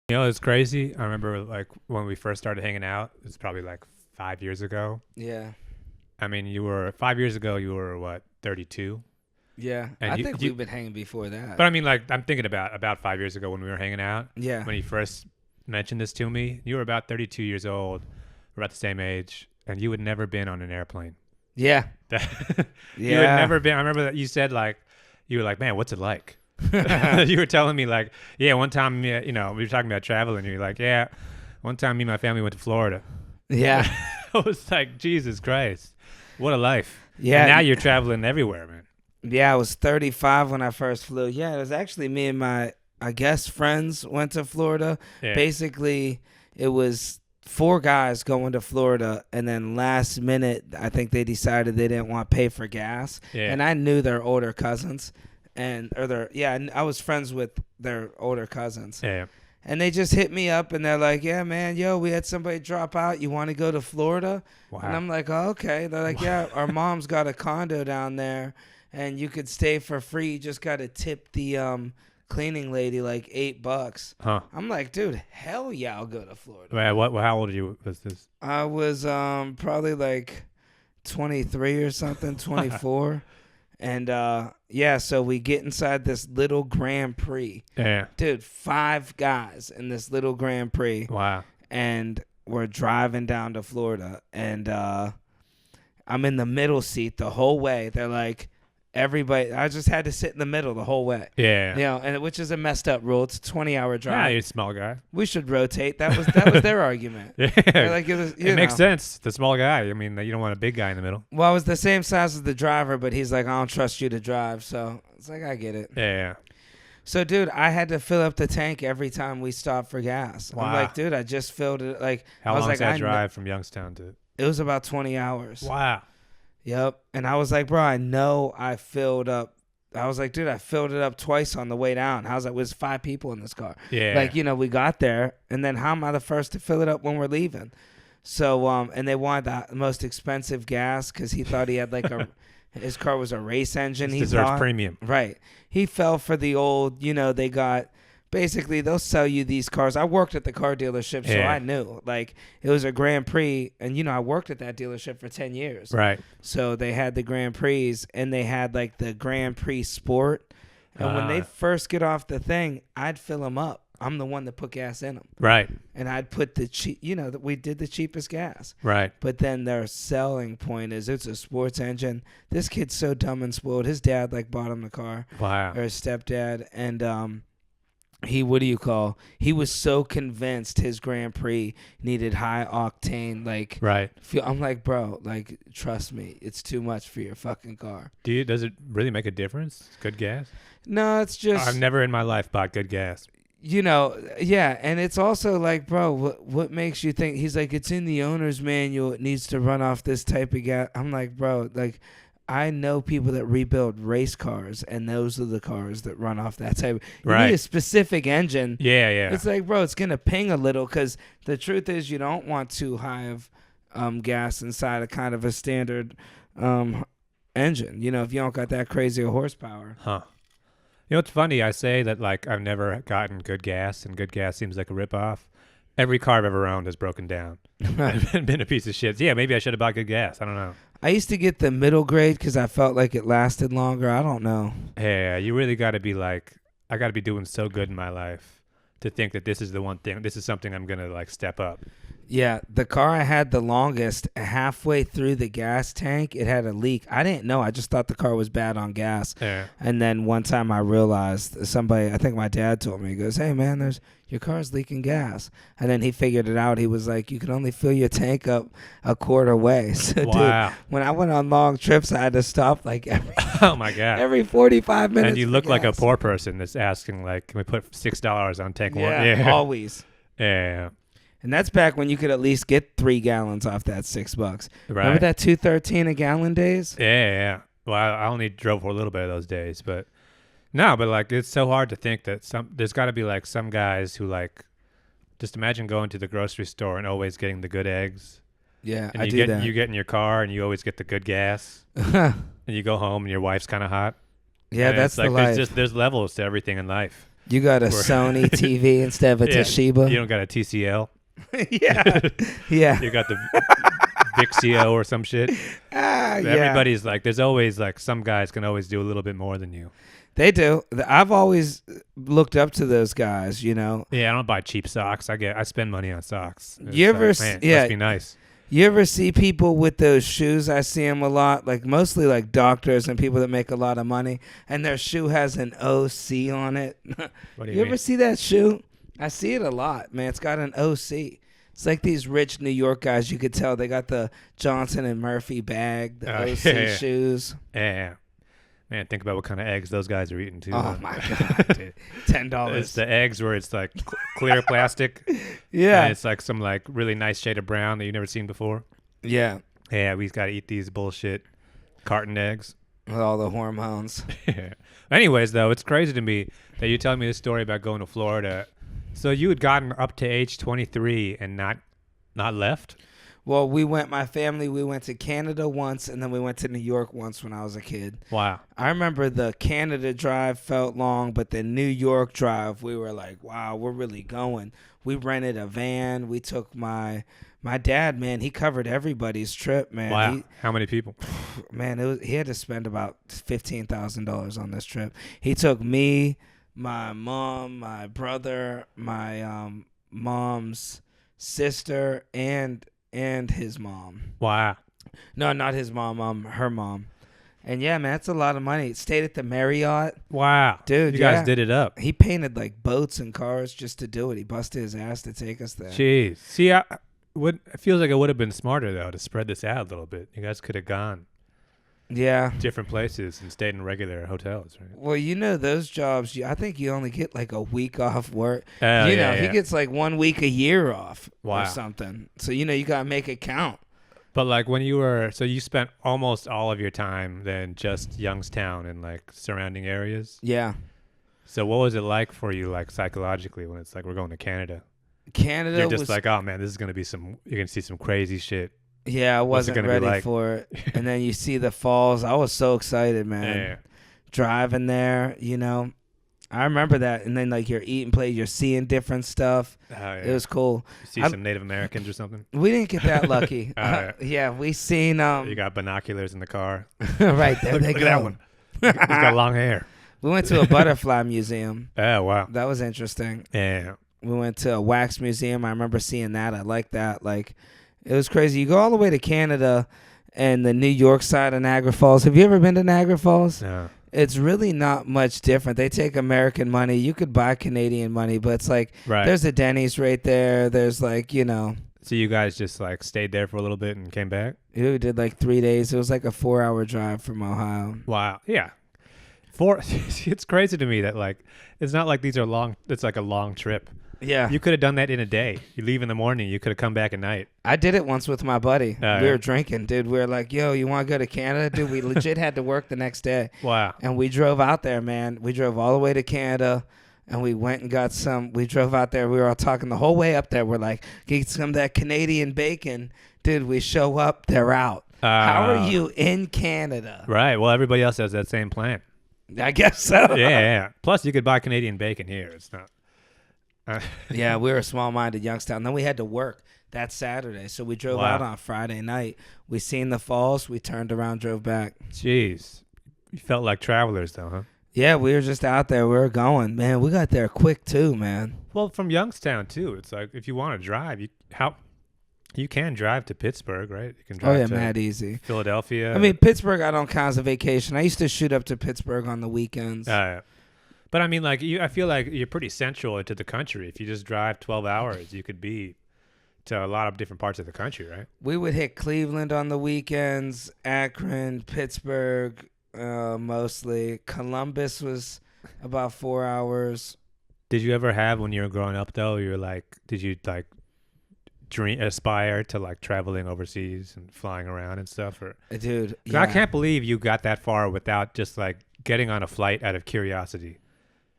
You know, it's crazy. I remember like when we first started hanging out. It's probably like 5 years ago. Yeah. I mean, you were 5 years ago. You were what, 32? Yeah. And I you, think you we've been hanging before but that. I mean, like I'm thinking about 5 years ago when we were hanging out. Yeah. When you first mentioned this to me, you were about 32 years old. We're about the same age, and you had never been on an airplane. Yeah. You had Yeah. never been. I remember that you said like, you were like, man, what's it like? You were telling me like, yeah, one time, yeah, we were talking about traveling. You're like, yeah, one time me and my family went to Florida. Yeah. I was like, Jesus Christ, what a life. Yeah. And now you're traveling everywhere, man. Yeah, I was 35 when I first flew. Yeah, it was actually me and my, I guess, friends went to Florida. Yeah. Basically, it was four guys going to Florida, and then last minute, I think they decided they didn't want to pay for gas. Yeah. And I knew their older cousins, I was friends with their older cousins. Yeah. And they just hit me up, and they're like, yeah, man, we had somebody drop out. You want to go to Florida? Wow. And I'm like, oh, okay. They're like, yeah, our mom's got a condo down there, and you could stay for free. You just got to tip the cleaning lady like $8. Huh. I'm like, dude, hell yeah, I'll go to Florida. Wait, how old was this? I was probably like 23 or something, 24. And so we get inside this little Grand Prix. Yeah. Dude, 5 guys in this little Grand Prix. Wow. And we're driving down to Florida, and I'm in the middle seat the whole way. They're like, everybody, I just had to sit in the middle the whole way. Yeah. And which is a messed up rule. It's a 20-hour drive. Yeah, you're a small guy. We should rotate. That was their argument. Yeah. They're like, it makes sense. The small guy. I mean, you don't want a big guy in the middle. Well, I was the same size as the driver, but he's like, I don't trust you to drive. So it's like, I get it. Yeah. So, dude, I had to fill up the tank every time we stopped for gas. Wow. I'm like, dude, I just filled it. Like, How I was long is like, that drive from Youngstown to? It was about 20 hours. Wow. Yep. And I was like, bro, I know I filled up. I was like, dude, I filled it up twice on the way down. I was like, there's 5 people in this car. Yeah. Like, we got there, and then how am I the first to fill it up when we're leaving? So, and they wanted the most expensive gas because he thought he had like his car was a race engine. He deserves thought, premium. Right. He fell for the old, they got, basically they'll sell you these cars. I worked at the car dealership, so I knew. Like, it was a Grand Prix, and, I worked at that dealership for 10 years. Right. So they had the Grand Prix, and they had like the Grand Prix Sport. And when they first get off the thing, I'd fill them up. I'm the one that put gas in them. Right. And I'd put the cheap, that we did the cheapest gas. Right. But then their selling point is it's a sports engine. This kid's so dumb and spoiled. His dad like bought him the car. Wow. Or his stepdad. And he was so convinced his Grand Prix needed high octane, like, right. I'm like, bro, like, trust me, it's too much for your fucking car. Does it really make a difference? Good gas? No, it's just, I've never in my life bought good gas. Yeah, and it's also like, bro, what makes you think? He's like, it's in the owner's manual. It needs to run off this type of gas. I'm like, bro, like, I know people that rebuild race cars, and those are the cars that run off that type. You need a specific engine. Yeah, yeah. It's like, bro, it's going to ping a little because the truth is you don't want too high of gas inside a kind of a standard engine, if you don't got that crazy horsepower. Huh. It's funny. I say that, like, I've never gotten good gas, and good gas seems like a ripoff. Every car I've ever owned has broken down and been a piece of shit. Yeah, maybe I should have bought good gas. I don't know. I used to get the middle grade because I felt like it lasted longer. I don't know. Yeah, you really got to be like, I got to be doing so good in my life to think that this is the one thing, this is something I'm going to, like, step up. Yeah, the car I had the longest, halfway through the gas tank, it had a leak. I didn't know. I just thought the car was bad on gas. Yeah. And then one time I realized somebody, I think my dad told me, he goes, hey, man, your car's leaking gas. And then he figured it out. He was like, you can only fill your tank up a quarter way. So, wow. Dude, when I went on long trips, I had to stop like oh, my God. every 45 minutes. And you look like a poor person that's asking, like, can we put $6 on tank one? Yeah, always. Yeah. And that's back when you could at least get 3 gallons off that $6. Right. Remember that $2.13 a gallon days? Yeah. Well, I only drove for a little bit of those days, but no, but like it's so hard to think that there's got to be like some guys who like just imagine going to the grocery store and always getting the good eggs. Yeah, and I do that. You get in your car and you always get the good gas, and you go home and your wife's kind of hot. Yeah, and that's it's like the life. there's levels to everything in life. You got a Or- Sony TV instead of a Yeah, Toshiba. You don't got a TCL. Yeah. Yeah. You got the Vixio or some shit. Yeah. Everybody's like, there's always like some guys can always do a little bit more than you. They do. I've always looked up to those guys, you know. Yeah, I don't buy cheap socks. I spend money on socks. It's You ever like, man, yeah. must be nice. You ever see people with those shoes? I see them a lot, like mostly like doctors and people that make a lot of money, and their shoe has an OC on it. What do You ever see that shoe? I see it a lot, man. It's got an OC. It's like these rich New York guys. You could tell they got the Johnson and Murphy bag, the OC yeah. shoes. Yeah. Man, think about what kind of eggs those guys are eating too. Oh my god, dude. $10. It's the eggs where it's like clear plastic. Yeah, And it's like some like really nice shade of brown that you've never seen before. yeah. Yeah, we got to eat these bullshit carton eggs. With all the hormones. Yeah. Anyways, though, it's crazy to me that you're telling me this story about going to Florida. So you had gotten up to age 23 and not left? Well, my family, we went to Canada once, and then we went to New York once when I was a kid. Wow. I remember the Canada drive felt long, but the New York drive, we were like, wow, we're really going. We rented a van. We took my dad, man, he covered everybody's trip, man. Wow. How many people? Man, he had to spend about $15,000 on this trip. He took me, my mom, my brother, my mom's sister, and his mom. Wow. No, not his mom, her mom. And yeah, man, that's a lot of money. Stayed at the Marriott. Wow. Dude, you yeah. guys did it up. He painted like boats and cars just to do it. He busted his ass to take us there. Jeez. See, it feels like it would have been smarter, though, to spread this out a little bit. You guys could have gone Yeah. different places and stayed in regular hotels, right? Well, you know, those jobs, I think you only get like a week off work. Oh, He yeah. gets like 1 week a year off Wow. or something. So, you got to make it count. But like when so you spent almost all of your time then just Youngstown and like surrounding areas. Yeah. So what was it like for you, like psychologically, when it's like we're going to Canada? Canada You're just was like, oh man, this is gonna be you're gonna see some crazy shit. Yeah, I What's it wasn't gonna be ready like? for it. And then you see the falls. I was so excited, man. Yeah. Driving there, I remember that. And then like you're eating place, you're seeing different stuff. Oh, yeah. It was cool. You see some Native Americans or something. We didn't get that lucky. Yeah. Yeah, we seen You got binoculars in the car. right there. Look, They look go. at that one. He's got long hair. We went to a butterfly museum. Oh wow. That was interesting. Yeah. We went to a wax museum. I remember seeing that. I like that. Like, it was crazy. You go all the way to Canada and the New York side of Niagara Falls. Have you ever been to Niagara Falls? No. It's really not much different. They take American money. You could buy Canadian money, but it's like Right. there's a Denny's right there. There's like, So you guys just like stayed there for a little bit and came back? we did like 3 days. It was like a 4-hour drive from Ohio. Wow. Yeah. It's crazy to me that like it's not like these are long. It's like a long trip. Yeah. You could have done that in a day. You leave in the morning. You could have come back at night. I did it once with my buddy. We yeah. were drinking, dude. We were like, yo, you want to go to Canada? Dude, we legit had to work the next day. Wow. And we drove out there, man. We drove all the way to Canada, and we went and got some. We drove out there. We were all talking the whole way up there. We're like, get some of that Canadian bacon. Dude, we show up. They're out. How are you in Canada? Right. Well, everybody else has that same plan. I guess so. Yeah. Plus, you could buy Canadian bacon here. It's not. Yeah, we were small-minded Youngstown. Then we had to work that Saturday. So we drove Wow. out on Friday night. We seen the falls. We turned around, drove back. Jeez. You felt like travelers, though, huh? Yeah, we were just out there. We were going. Man, we got there quick, too, man. Well, from Youngstown, too. It's like if you want to drive, you can drive to Pittsburgh, right? You can drive Oh, yeah, to mad easy. Philadelphia. I mean, Pittsburgh, I don't count as a vacation. I used to shoot up to Pittsburgh on the weekends. But I mean, like I feel like you're pretty central to the country. If you just drive 12 hours, you could be to a lot of different parts of the country, right? We would hit Cleveland on the weekends, Akron, Pittsburgh, mostly. Columbus was about 4 hours. Did you ever have when you were growing up though? Did you like aspire to like traveling overseas and flying around and stuff? Or Dude, 'cause yeah. I can't believe you got that far without just like getting on a flight out of curiosity.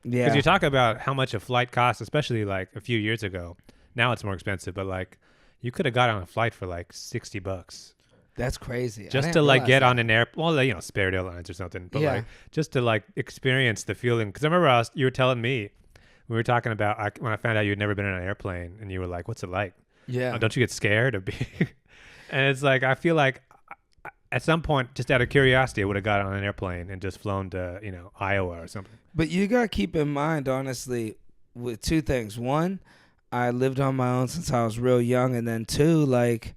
Yeah. Because you talk about how much a flight costs, especially like a few years ago. Now it's more expensive, but like you could have got on a flight for like $60 That's crazy. I just didn't to like realize get that. on an well, Spirit Airlines or something. But Yeah. like just to like experience the feeling. Because I remember you were telling me We were talking about when I found out you had never been on an airplane, and you were like, "What's it like? Yeah. Don't you get scared of being?" And it's like I feel like at some point, just out of curiosity, I would have got on an airplane and just flown to Iowa or something. But you got to keep in mind, honestly, with two things. One, I lived on my own since I was real young. And then two, like,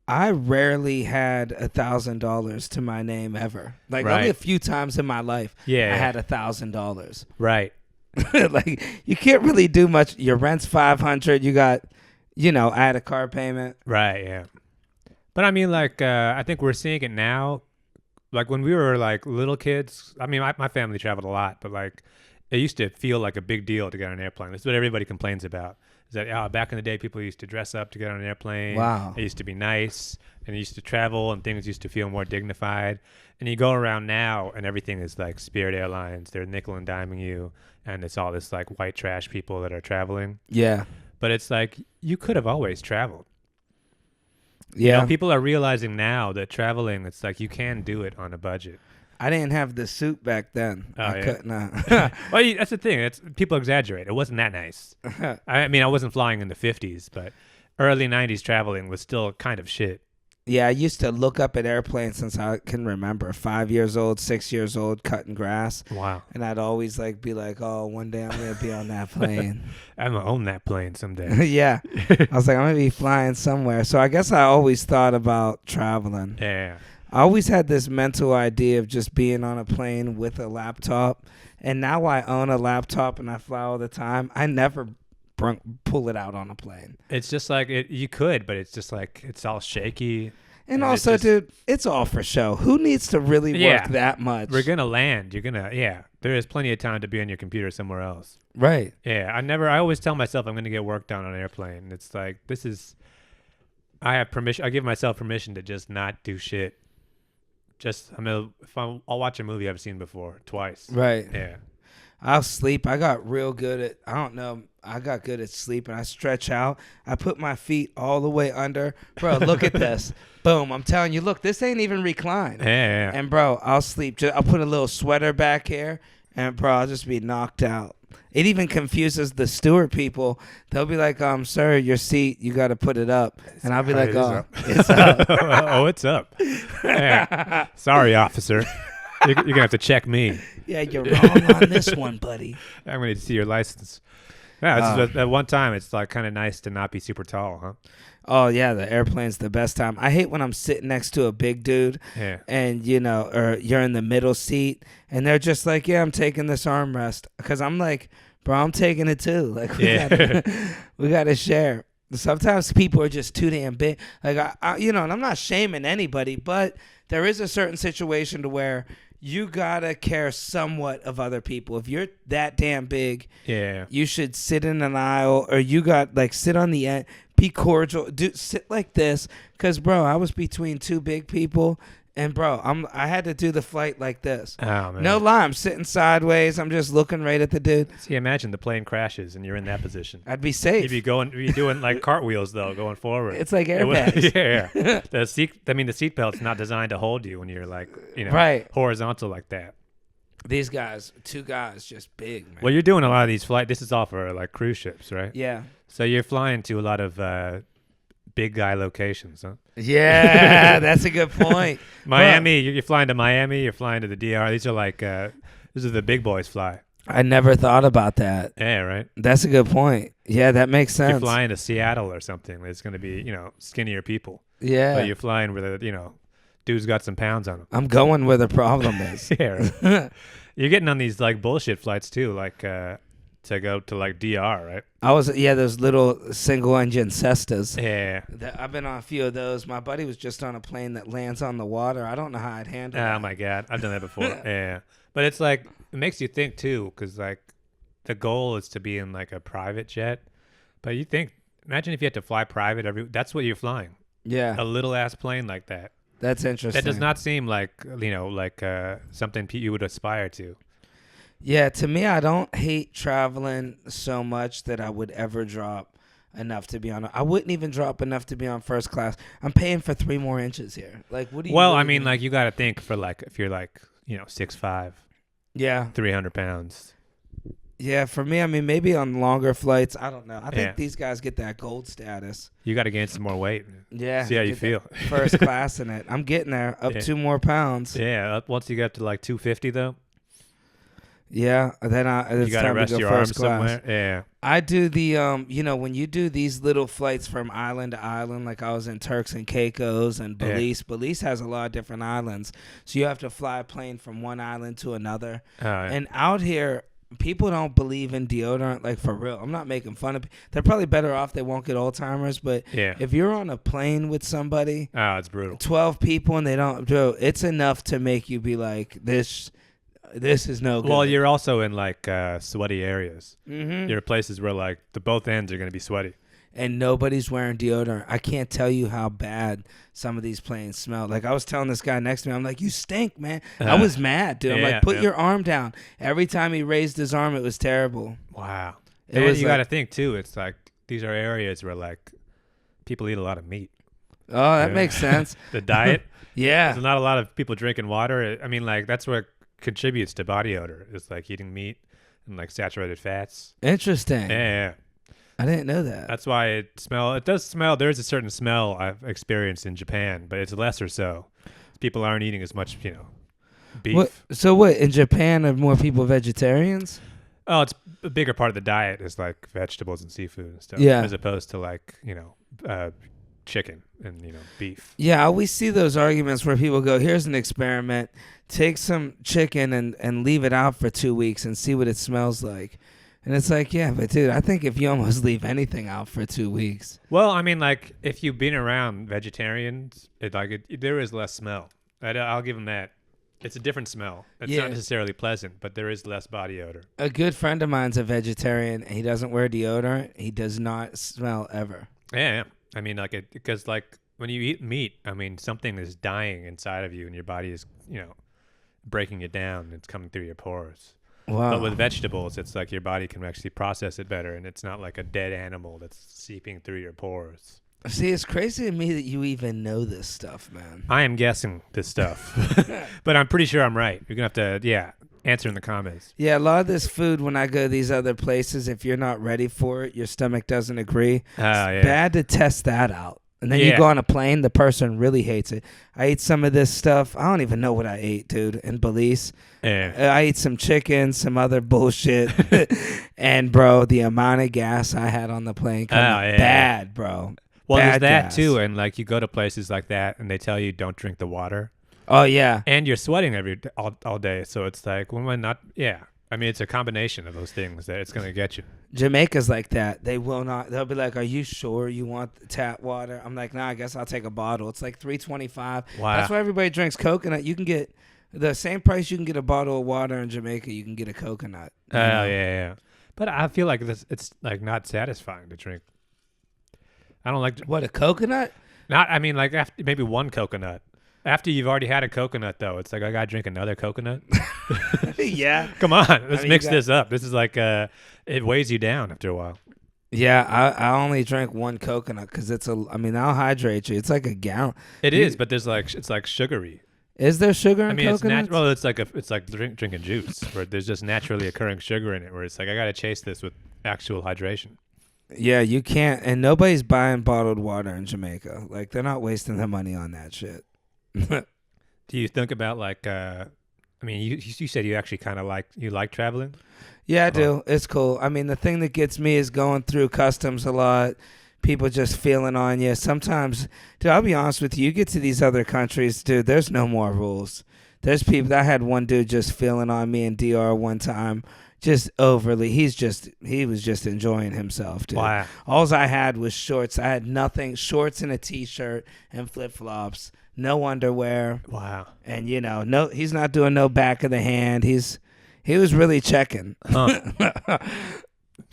I rarely had $1,000 to my name ever. Like, Right. only a few times in my life I Yeah. had $1,000. Right. Like, you can't really do much. Your rent's $500. You got, I had a car payment. Right. Yeah. But I mean, like, I think we're seeing it now. Like when we were like little kids, I mean, my family traveled a lot, but like it used to feel like a big deal to get on an airplane. That's what everybody complains about. Is that back in the day, people used to dress up to get on an airplane. Wow. It used to be nice, and it used to travel, and things used to feel more dignified. And you go around now, and everything is like Spirit Airlines. They're nickel and diming you, and it's all this like white trash people that are traveling. Yeah. But it's like you could have always traveled. Yeah. People are realizing now that traveling, it's like you can do it on a budget. I didn't have the suit back then. Oh, I yeah. couldn't. Well, that's the thing. People exaggerate. It wasn't that nice. I mean, I wasn't flying in the 50s, but early 90s traveling was still kind of shit. Yeah, I used to look up at airplanes since I can remember. 5 years old, 6 years old, cutting grass. Wow. And I'd always like be like, oh, one day I'm going to be on that plane. I'm going to own that plane someday. Yeah. I was like, I'm going to be flying somewhere. So I guess I always thought about traveling. Yeah. I always had this mental idea of just being on a plane with a laptop. And now I own a laptop and I fly all the time. I never pull it out on a plane. It's just like you could, but it's just like it's all shaky. And also, dude, it's all for show. Who needs to really work that much? We're going to land. There is plenty of time to be on your computer somewhere else. Right. Yeah. I always tell myself I'm going to get work done on an airplane. It's like, I have permission. I give myself permission to just not do shit. I'll watch a movie I've seen before twice. Right. Yeah. I'll sleep. I got real good at, I got good at sleeping. I stretch out. I put my feet all the way under. Bro, look at this. Boom. I'm telling you, look, this ain't even reclined. Yeah. And, bro, I'll sleep. I'll put a little sweater back here, and, bro, I'll just be knocked out. It even confuses the steward people. They'll be like, sir, your seat, you got to put it up. And I'll be like, it's up. Oh, it's up. Yeah. Sorry, officer. You're going to have to check me. Yeah, you're wrong on this one, buddy. I'm going to see your license. Yeah, at one time, it's like kind of nice to not be super tall, huh? Oh, yeah, the airplane's the best time. I hate when I'm sitting next to a big dude and, or you're in the middle seat and they're just like, yeah, I'm taking this armrest. Because I'm like, bro, I'm taking it too. Like, we got to share. Sometimes people are just too damn big. Like, and I'm not shaming anybody, but there is a certain situation to where you gotta care somewhat of other people. If you're that damn big, you should sit in an aisle, or you got sit on the end, be cordial, sit like this. Cause bro, I was between two big people, and bro, I had to do the flight like this. Oh, man. No lie, I'm sitting sideways. I'm just looking right at the dude. See, imagine the plane crashes and you're in that position. I'd be safe. You'd be doing like cartwheels though, going forward. It's like airbags. Yeah. The seatbelt's not designed to hold you when you're right horizontal like that. These guys, two guys, just big, man. Well, you're doing a lot of these flights. This is all for like cruise ships, right? Yeah. So you're flying to a lot of big guy locations, huh? Yeah, that's a good point. Miami, you're flying to Miami. You're flying to the DR. These are the big boys fly. I never thought about that. Yeah, right. That's a good point. Yeah, that makes sense. You're flying to Seattle or something. It's going to be skinnier people. Yeah. But you're flying where the dude's got some pounds on him. I'm going where the problem is. Yeah. Right. You're getting on these like bullshit flights too, like to go to like DR, right? Those little single engine Cestas. Yeah. I've been on a few of those. My buddy was just on a plane that lands on the water. I don't know how I'd handle that. Oh my God. I've done that before. Yeah. But it's like, it makes you think too, because like the goal is to be in like a private jet. But imagine if you had to fly private, that's what you're flying. Yeah. A little ass plane like that. That's interesting. That does not seem like, something you would aspire to. Yeah, to me, I don't hate traveling so much that I would ever drop enough to be on. I wouldn't even drop enough to be on first class. I'm paying for 3 more inches here. Like, what do you? Well, I mean, like you got to think for like if you're like 6'5", yeah, 300 pounds. Yeah, for me, I mean, maybe on longer flights, I don't know. I think Yeah. these guys get that gold status. You got to gain some more weight. Yeah. See how you get feel. that first class in it. I'm getting there. Up Yeah. 2 more pounds. Yeah. Once you get up to like 250 though, Yeah. Then you it's got to time rest to go your first arms class. somewhere. Yeah. I do the you know, when you do these little flights from island to island, like I was in Turks and Caicos and Yeah. Belize. Belize has a lot of different islands, so you have to fly a plane from one island to another. Yeah. And out here, people don't believe in deodorant, like for real. I'm not making fun of. They're probably better off. They won't get Alzheimer's, but Yeah. if you're on a plane with somebody, Oh, it's brutal. 12 people, and they don't do, it's enough to make you be like, this is no good. Well, you're also in like sweaty areas. Mm-hmm. There are places where like the both ends are going to be sweaty. And nobody's wearing deodorant. I can't tell you how bad some of these planes smell. Like I was telling this guy next to me, I'm like, you stink, man. I was mad, dude. I'm yeah, like, put yeah. your arm down. Every time he raised his arm, it was terrible. Wow. It And was you like- got to think too. It's like these are areas where like people eat a lot of meat. Oh, that Yeah. makes sense. The diet. Yeah. There's not a lot of people drinking water. I mean, like that's what contributes to body odor. It's like eating meat and like saturated fats. Interesting. Yeah. I didn't know that. That's why it does smell. There's a certain smell I've experienced in Japan, but it's lesser so. People aren't eating as much, beef. So what, in Japan are more people vegetarians? Oh, it's a bigger part of the diet is like vegetables and seafood and stuff. Yeah. As opposed to like, chicken and, beef. Yeah, I always see those arguments where people go, here's an experiment. Take some chicken and leave it out for 2 weeks and see what it smells like. And it's like, yeah, but dude, I think if you almost leave anything out for 2 weeks. Well, I mean, like if you've been around vegetarians, there is less smell. I'll give them that. It's a different smell. It's Yeah. not necessarily pleasant, but there is less body odor. A good friend of mine's a vegetarian, and he doesn't wear deodorant. He does not smell ever. Yeah. I mean, because like when you eat meat, I mean, something is dying inside of you, and your body is, breaking it down. And it's coming through your pores. Wow. But with vegetables, it's like your body can actually process it better, and it's not like a dead animal that's seeping through your pores. See, it's crazy to me that you even know this stuff, man. I am guessing this stuff, but I'm pretty sure I'm right. You're going to have to, answer in the comments. Yeah, a lot of this food, when I go to these other places, if you're not ready for it, your stomach doesn't agree. Yeah. It's bad to test that out. And then you Yeah. go on a plane, the person really hates it. I ate some of this stuff. I don't even know what I ate, dude, in Belize. Yeah. I ate some chicken, some other bullshit. And, bro, the amount of gas I had on the plane, bad, bro. Well, Bad there's that gas. too, and like you go to places like that, and they tell you don't drink the water, Oh, yeah. and you're sweating all day, so it's like, when am not? Yeah, I mean, it's a combination of those things that it's gonna get you. Jamaica's like that. They will not. They'll be like, "Are you sure you want tap water?" I'm like, "Nah, I guess I'll take a bottle." It's like $3.25. Wow. That's why everybody drinks coconut. You can get the same price you can get a bottle of water in Jamaica. You can get a coconut. Oh you know? yeah. But I feel like it's like not satisfying to drink. I don't like What, a coconut? I mean, like after maybe one coconut. After you've already had a coconut, though, it's like I gotta drink another coconut. Yeah. Come on, let's mean, mix you this up. This is like it weighs you down after a while. Yeah, I only drank one coconut because I'll hydrate you. It's like a gallon. It is, but it's like sugary. Is there sugar in I mean, it's coconuts? natural. It's like drinking juice, where there's just naturally occurring sugar in it. Where it's like I gotta chase this with actual hydration. Yeah, you can't. And nobody's buying bottled water in Jamaica. Like, they're not wasting their money on that shit. Do you think about like? I mean, you said you actually kind of like traveling. Yeah, I do. It's cool. I mean, the thing that gets me is going through customs a lot. People just feeling on you. Sometimes, dude, I'll be honest with you. You get to these other countries, dude, there's no more rules. There's people. I had one dude just feeling on me in DR one time, just overly. He was just enjoying himself, dude. Wow. All I had was shorts. I had nothing. Shorts and a t-shirt and flip-flops. No underwear. Wow. And, no, he's not doing no back of the hand. He was really checking. Huh.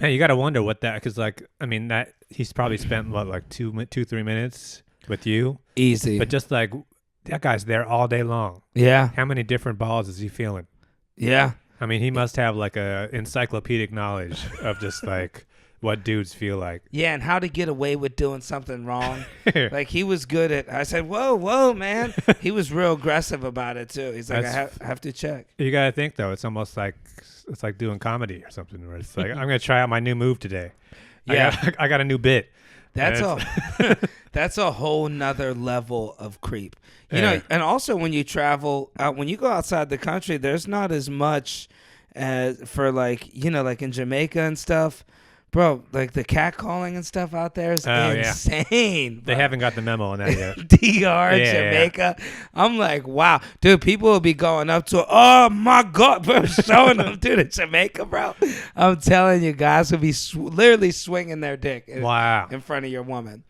Man, you got to wonder what that, because like, I mean, that he's probably spent what, like 2-3 minutes with you, Easy. but just like that guy's there all day long. Yeah. How many different balls is he feeling? Yeah. I mean, he must have like a encyclopedic knowledge of just like what dudes feel like. Yeah, and how to get away with doing something wrong. Like, he was good at, I said, whoa, man. He was real aggressive about it, too. He's like, I have to check. You got to think, though, it's almost like it's like doing comedy or something. Where it's like I'm gonna try out my new move today. Yeah. I got a new bit. That's a whole nother level of creep. You know, and also when you travel, when you go outside the country, there's not as much as for like, you know, like in Jamaica and stuff. Bro, like the catcalling and stuff out there is insane. They haven't got the memo on that yet. DR, Jamaica. I'm like, wow. Dude, people will be going up to, oh my God, bro, showing them, dude, in Jamaica, bro. I'm telling you, guys will be literally swinging their dick in front of your woman.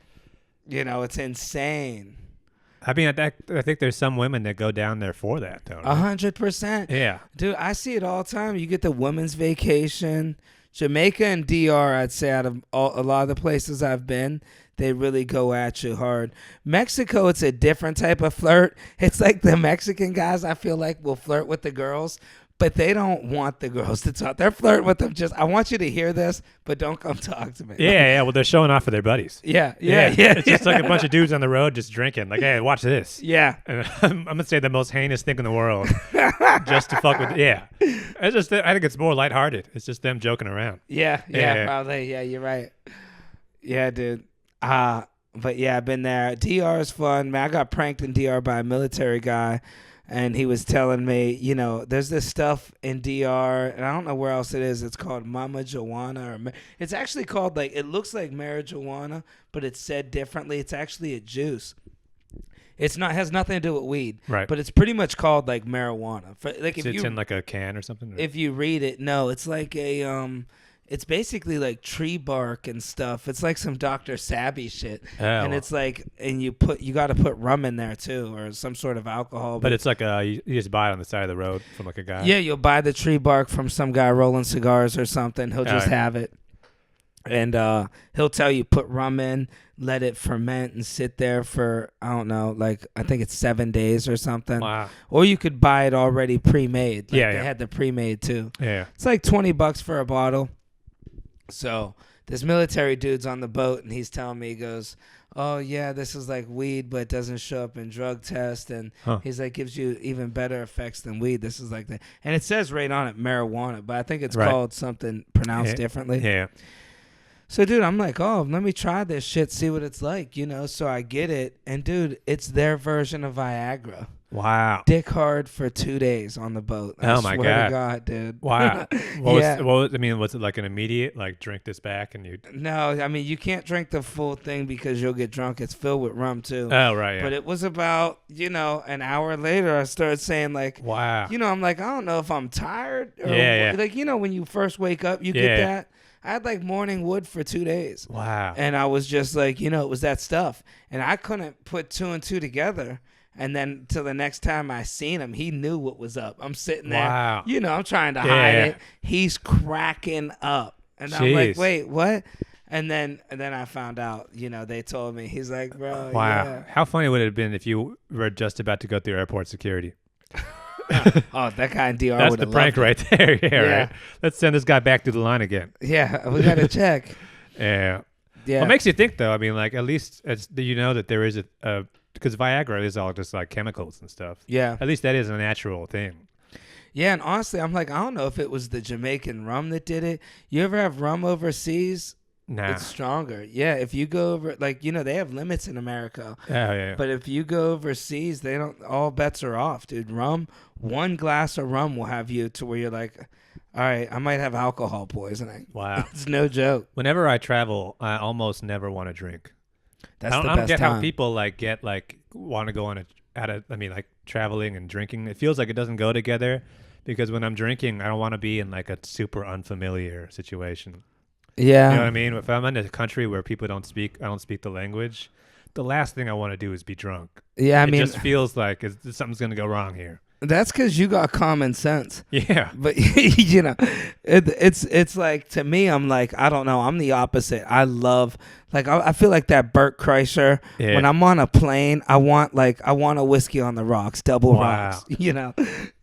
You know, it's insane. I mean, I think there's some women that go down there for that, though. 100%. Yeah. Dude, I see it all the time. You get the women's vacation. Jamaica and DR, I'd say out of a lot of the places I've been, they really go at you hard. Mexico, it's a different type of flirt. It's like the Mexican guys, I feel like, will flirt with the girls, but they don't want the girls to talk. They're flirting with them just, I want you to hear this, but don't come talk to me. Yeah. Well, they're showing off for their buddies. Yeah. It's just like a bunch of dudes on the road just drinking. Like, hey, watch this. Yeah. And I'm going to say the most heinous thing in the world just to fuck with. Yeah. It's just, I think it's more lighthearted. It's just them joking around. Yeah, probably. Yeah, you're right. Yeah, dude. But yeah, I've been there. DR is fun. Man, I got pranked in DR by a military guy, and he was telling me, you know, there's this stuff in DR, and I don't know where else it is. It's called Mama Joanna, or it's actually called, like, it looks like marijuana, but it's said differently. It's actually a juice. It's not, has nothing to do with weed, right? But it's pretty much called like marijuana. Like, if it's in like a can or something. Or? If you read it, no, it's like a it's basically like tree bark and stuff. It's like some Dr. Sabby shit, and it's like, and you got to put rum in there too, or some sort of alcohol. But it's like you just buy it on the side of the road from like a guy. Yeah, you'll buy the tree bark from some guy rolling cigars or something. He'll just have it. And he'll tell you put rum in, let it ferment and sit there for, I don't know, like I think it's 7 days or something. Wow. Or you could buy it already pre-made. Like they had the pre-made too. Yeah. It's like $20 for a bottle. So this military dude's on the boat and he's telling me, he goes, oh yeah, this is like weed, but it doesn't show up in drug test. And he's like, gives you even better effects than weed. This is like and it says right on it marijuana, but I think it's called something pronounced differently. Yeah. So, dude, I'm like, oh, let me try this shit, see what it's like, you know? So I get it. And, dude, it's their version of Viagra. Wow. Dick hard for 2 days on the boat. Oh, my God. I swear to God, dude. Wow. Was it like an immediate, like, drink this back and you... No, I mean, you can't drink the full thing because you'll get drunk. It's filled with rum, too. Oh, right, yeah. But it was about, you know, an hour later, I started saying, like... Wow. You know, I'm like, I don't know if I'm tired. Or Like, you know, when you first wake up, you get that. I had like morning wood for 2 days. Wow. And I was just like, you know, it was that stuff. And I couldn't put 2 and 2 together. And then till the next time I seen him, he knew what was up. I'm sitting there. Wow. You know, I'm trying to hide it. He's cracking up. And I'm like, wait, what? And then I found out, you know, they told me. He's like, bro, wow. How funny would it have been if you were just about to go through airport security? Oh, that guy in DR. That's the prank right there. Yeah, right. Let's send this guy back through the line again. Yeah, we got to check. Yeah. What makes you think, though? I mean, like, at least you know that there is because Viagra is all just like chemicals and stuff. Yeah. At least that is a natural thing. Yeah, and honestly, I'm like, I don't know if it was the Jamaican rum that did it. You ever have rum overseas? Nah. It's stronger. Yeah, if you go over, like, you know, they have limits in America. Oh, yeah. But if you go overseas, they don't, all bets are off, dude. Rum, one glass of rum will have you to where you're like, all right, I might have alcohol poisoning. Wow. It's no joke. Whenever I travel, I almost never want to drink. That's the best I don't get time. how people like want to go on like traveling and drinking. It feels like it doesn't go together because when I'm drinking, I don't want to be in like a super unfamiliar situation. Yeah. You know what I mean? If I'm in a country where I don't speak the language, the last thing I want to do is be drunk. Yeah, I mean, it just feels like something's going to go wrong here. That's because you got common sense. Yeah. But, you know, it's like, to me, I'm like, I don't know. I'm the opposite. I love, like, I feel like that Bert Kreischer. Yeah. When I'm on a plane, I want a whiskey on the rocks, double rocks. You know,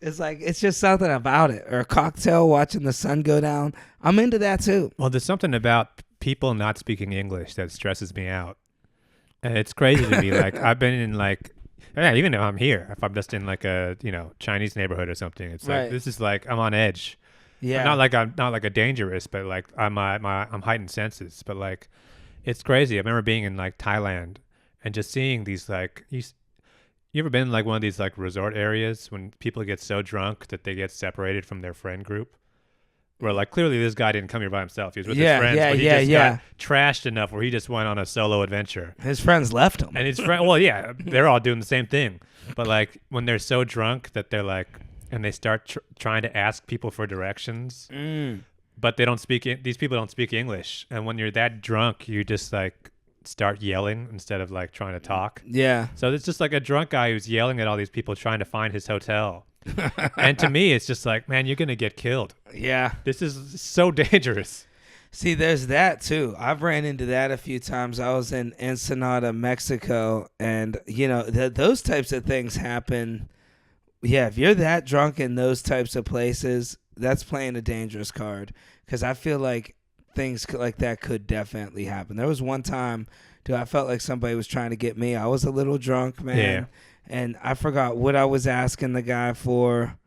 it's like, it's just something about it. Or a cocktail watching the sun go down. I'm into that too. Well, there's something about people not speaking English that stresses me out. And it's crazy to me. Like, I've been in like, yeah, even if I'm here, if I'm just in like a, you know, Chinese neighborhood or something, it's like, this is like, I'm on edge. Yeah. Not like a dangerous, but like I'm heightened senses. But like, it's crazy. I remember being in like Thailand and just seeing these like you ever been in like one of these like resort areas when people get so drunk that they get separated from their friend group? Where like clearly this guy didn't come here by himself. He was with his friends, but he just got trashed enough where he just went on a solo adventure. His friends left him. And his friend, well, yeah, they're all doing the same thing. But like when they're so drunk that they're like, and they start trying to ask people for directions, but they don't speak. These people don't speak English. And when you're that drunk, you just like start yelling instead of like trying to talk. Yeah. So it's just like a drunk guy who's yelling at all these people trying to find his hotel. And to me, it's just like, man, you're going to get killed. Yeah. This is so dangerous. See, there's that too. I've ran into that a few times. I was in Ensenada, Mexico, and you know, those types of things happen. Yeah, if you're that drunk in those types of places, that's playing a dangerous card, because I feel like things like that could definitely happen. There was one time, dude, I felt like somebody was trying to get me. I was a little drunk, man. Yeah. And I forgot what I was asking the guy for.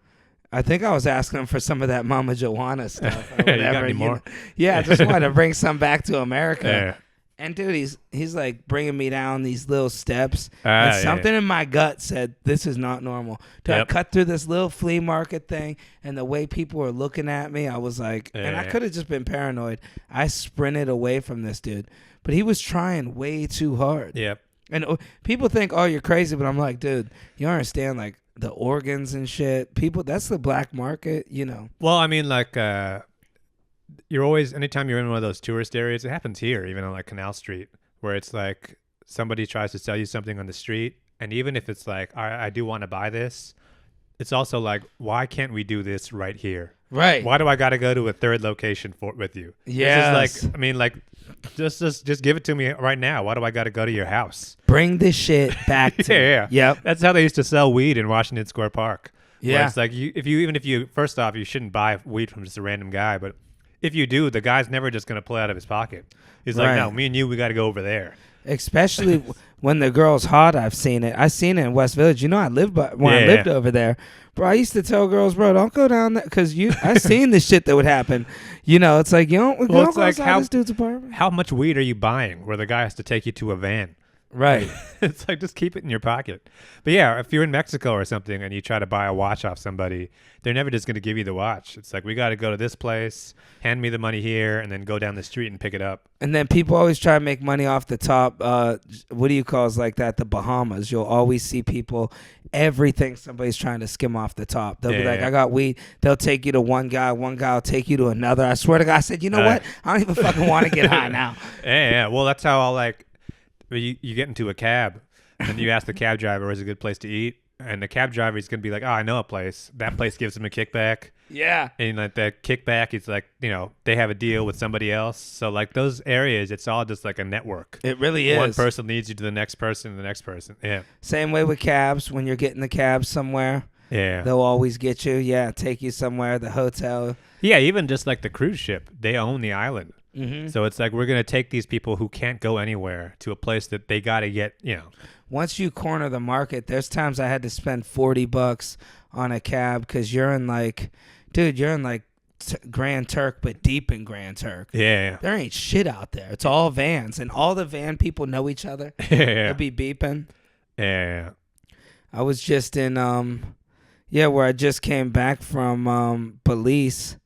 I think I was asking him for some of that Mama Joanna stuff. Or whatever, you got any more? Yeah, I just wanted to bring some back to America. Yeah. And dude, he's like bringing me down these little steps. And something in my gut said, this is not normal. Dude, I cut through this little flea market thing, and the way people were looking at me, I was like, and I could have just been paranoid. I sprinted away from this dude. But he was trying way too hard. Yep. And people think, oh, you're crazy. But I'm like, dude, you understand, like, the organs and shit. People, that's the black market, you know. Well, I mean, like, you're always, anytime you're in one of those tourist areas, it happens here, even on like Canal Street, where it's like somebody tries to sell you something on the street. And even if it's like, I do want to buy this, it's also like, why can't we do this right here? Right. Why do I got to go to a third location with you? Yeah. This is like, I mean, like, just give it to me right now. Why do I got to go to your house? Bring this shit back to me. Yeah. Yep. That's how they used to sell weed in Washington Square Park. Yeah. Where it's like, if you first off, you shouldn't buy weed from just a random guy, but if you do, the guy's never just going to pull it out of his pocket. He's like, no, me and you, we got to go over there. Especially when the girl's hot. I've seen it in West Village. You know, I lived over there. Bro, I used to tell girls, bro, don't go down there, because I seen the shit that would happen. You know, it's like, don't go outside this dude's apartment. How much weed are you buying where the guy has to take you to a van? Right. It's like, just keep it in your pocket. But yeah, if you're in Mexico or something and you try to buy a watch off somebody, they're never just going to give you the watch. It's like, we got to go to this place, hand me the money here, and then go down the street and pick it up. And then people always try to make money off the top. What do you call it like that? The Bahamas. You'll always see people, everything somebody's trying to skim off the top. They'll be like, I got weed. They'll take you to one guy will take you to another. I swear to God, I said, you know what? I don't even fucking want to get high now. Yeah. Well, that's how I'll like, you get into a cab and you ask the cab driver, where's a good place to eat? And the cab driver is going to be like, oh, I know a place. That place gives him a kickback. Yeah. And like that kickback is like, you know, they have a deal with somebody else. So like those areas, it's all just like a network. It really is. One person leads you to the next person and the next person. Yeah. Same way with cabs. When you're getting the cab somewhere, they'll always get you. Yeah. Take you somewhere, the hotel. Yeah. Even just like the cruise ship, they own the island. Mm-hmm. So it's like, we're going to take these people who can't go anywhere to a place that they got to get, you know. Once you corner the market, there's times I had to spend $40 on a cab because you're in like, dude, you're in like Grand Turk, but deep in Grand Turk. Yeah. There ain't shit out there. It's all vans, and all the van people know each other. Yeah. They'll be beeping. Yeah. I was just in, where I just came back from Belize.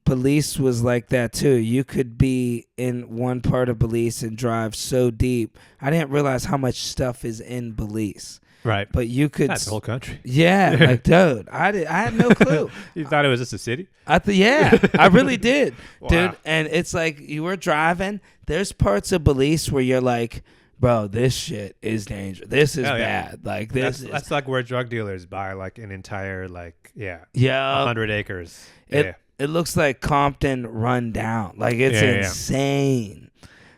Belize was like that too. You could be in one part of Belize and drive so deep. I didn't realize how much stuff is in Belize. Right. But you could. That's the whole country. Yeah. Like, dude, I had no clue. You thought it was just a city? I really did. Wow. Dude. And it's like you were driving. There's parts of Belize where you're like, bro, this shit is dangerous. This is bad. Like this. That's like where drug dealers buy like an entire 100 acres. It looks like Compton run down. Like it's insane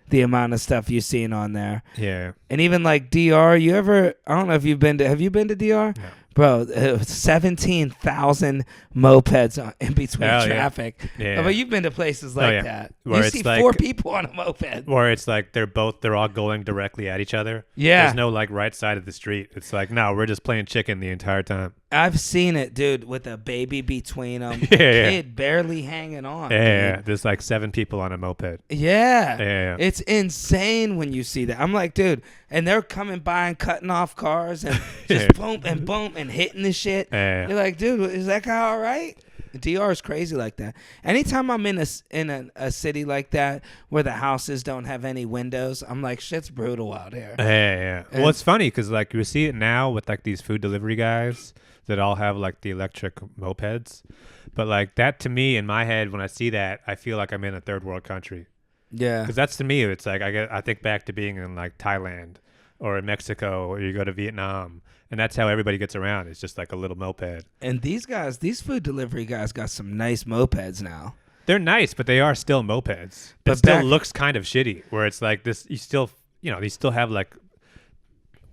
the amount of stuff you're seeing on there. Yeah. And even like DR, I don't know if have you been to DR? No. Bro, 17,000 mopeds in between traffic. Yeah. But you've been to places like that. Where you see like, 4 people on a moped. Where it's like they're all going directly at each other. Yeah. There's no like right side of the street. It's like, no, we're just playing chicken the entire time. I've seen it, dude, with a baby between them, Yeah, kid barely hanging on. Yeah, there's like 7 people on a moped. Yeah. It's insane when you see that. I'm like, dude, and they're coming by and cutting off cars and just boom and hitting the shit. You're like, dude, is that guy all right? DR is crazy like that. Anytime I'm in a city like that where the houses don't have any windows, I'm like, shit's brutal out here. Yeah. Well, it's funny because like you see it now with like these food delivery guys that all have like the electric mopeds, but like that to me in my head when I see that I feel like I'm in a third world country. Yeah, because that's to me it's like I think back to being in like Thailand or in Mexico or you go to Vietnam. And that's how everybody gets around. It's just like a little moped. And these food delivery guys got some nice mopeds now. They're nice, but they are still mopeds. But it still looks kind of shitty. Where it's like this, you still have like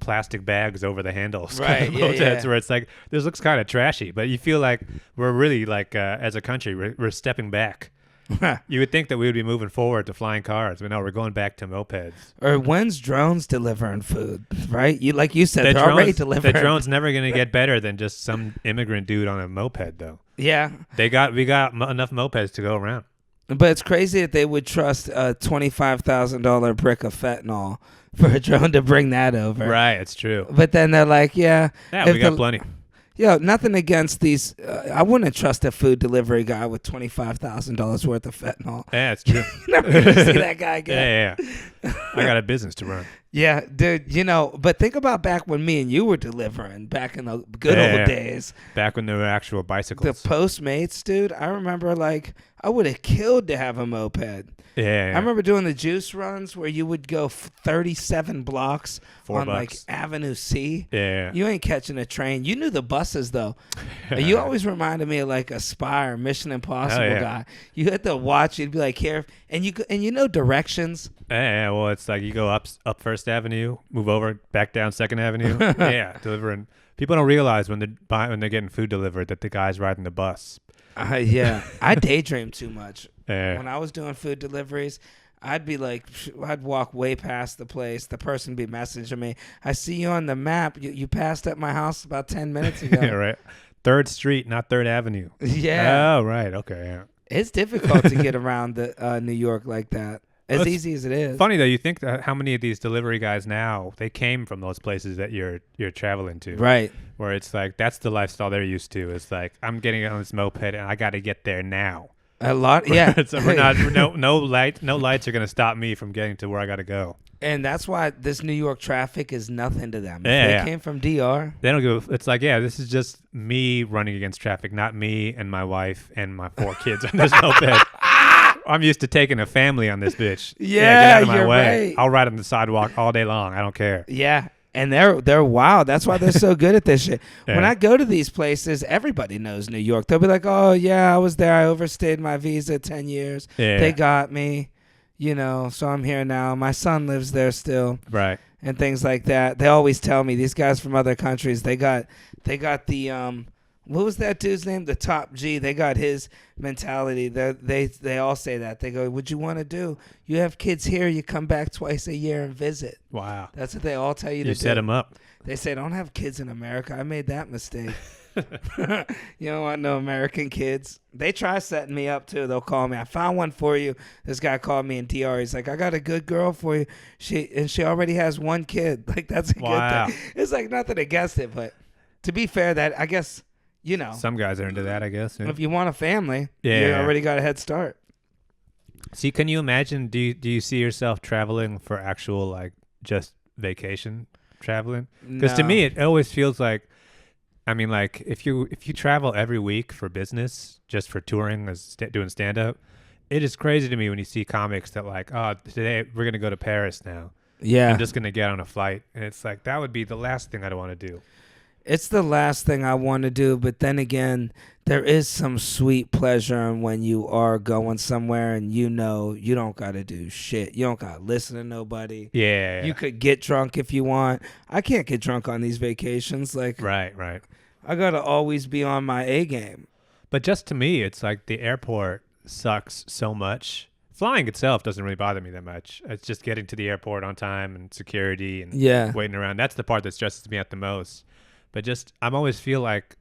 plastic bags over the handles. Right. Kind of mopeds where it's like this looks kind of trashy. But you feel like we're really like as a country we're stepping back. You would think that we would be moving forward to flying cars, but no, we're going back to mopeds. Or when's drones delivering food, right? Like you said, they're already delivering. The drone's never going to get better than just some immigrant dude on a moped, though. Yeah. We got enough mopeds to go around. But it's crazy that they would trust a $25,000 brick of fentanyl for a drone to bring that over. Right, it's true. But then they're like, yeah, we got plenty. Yo, nothing against these. I wouldn't trust a food delivery guy with $25,000 worth of fentanyl. Yeah, it's true. You're never going to see that guy again. Yeah. I got a business to run. Yeah, dude, but think about back when me and you were delivering, back in the good old days. Back when there were actual bicycles. The Postmates, dude, I remember, like, I would have killed to have a moped. Yeah. I remember doing the juice runs where you would go 37 blocks on, like, Avenue C. Yeah. You ain't catching a train. You knew the buses, though. You always reminded me of, like, a Spire, Mission Impossible guy. You had to watch, you'd be like, here, and you know directions. Yeah, well, it's like you go up First Avenue, move over, back down Second Avenue. Yeah, delivering. People don't realize when they're getting food delivered that the guy's riding the bus. Yeah, I daydream too much. Yeah. When I was doing food deliveries, I'd be like, I'd walk way past the place. The person would be messaging me. I see you on the map. You passed up my house about 10 minutes ago. Yeah, right. 3rd Street, not 3rd Avenue. Yeah. Oh, right. Okay. Yeah. It's difficult to get around the New York like that. As easy as it is. Funny though, you think that how many of these delivery guys now they came from those places that you're traveling to, right? Where it's like that's the lifestyle they're used to. It's like I'm getting on this moped and I got to get there now. A lot, yeah. So we're not no lights are gonna stop me from getting to where I got to go. And that's why this New York traffic is nothing to them. Yeah, they came from DR. They don't give. It's like this is just me running against traffic, not me and my wife and my 4 kids on this moped. I'm used to taking a family on this bitch. Yeah, get out of my way. Right. I'll ride on the sidewalk all day long. I don't care. Yeah, and they're wild. That's why they're so good at this shit. Yeah. When I go to these places, everybody knows New York. They'll be like, "Oh yeah, I was there. I overstayed my visa 10 years. Yeah. They got me, so I'm here now. My son lives there still, right? And things like that. They always tell me these guys from other countries. They got the what was that dude's name? The Top G. They got his mentality. They all say that. They go, "What you want to do? You have kids here. You come back twice a year and visit." Wow. That's what they all tell you to do. You set them up. They say, "Don't have kids in America." I made that mistake. You don't want no American kids. They try setting me up too. They'll call me. I found one for you. This guy called me in DR. He's like, "I got a good girl for you. She already has 1 kid." Like that's a good thing. It's like nothing against it, but to be fair, that I guess. Some guys are into that, I guess. Yeah. If you want a family, you already got a head start. See, can you imagine? Do you see yourself traveling for actual like just vacation traveling? Because to me, it always feels like, I mean, like if you travel every week for business, just for touring, doing stand up, it is crazy to me when you see comics that like, oh, today we're gonna go to Paris now. Yeah, I'm just gonna get on a flight, and it's like that would be the last thing I'd want to do. It's the last thing I want to do, but then again, there is some sweet pleasure in when you are going somewhere and you don't got to do shit. You don't got to listen to nobody. Yeah. You could get drunk if you want. I can't get drunk on these vacations. Like, right. I got to always be on my A game. But just to me, it's like the airport sucks so much. Flying itself doesn't really bother me that much. It's just getting to the airport on time and security and waiting around. That's the part that stresses me out the most. But just, I always feel like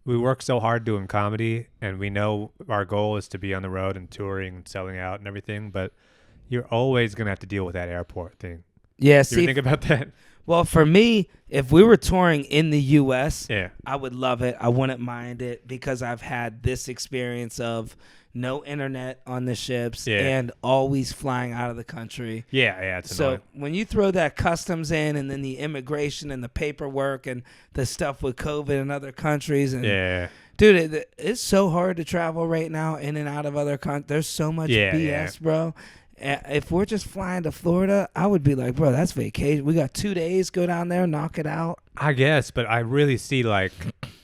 we work so hard doing comedy, and we know our goal is to be on the road and touring and selling out and everything, but you're always going to have to deal with that airport thing. Yeah, You see, ever think about that? well, for me, if we were touring in the U.S., Yeah. I would love it. I wouldn't mind it because I've had this experience of no internet on the ships and always flying out of the country. Yeah, it's So annoying. when you throw that customs in and then the immigration and the paperwork and the stuff with COVID in other countries. And Yeah. dude, it's so hard to travel right now in and out of other countries. There's so much BS, bro. If we're just flying to Florida, I would be like, bro, that's vacation. We got 2 days. Go down there, knock it out. I guess, but I really see like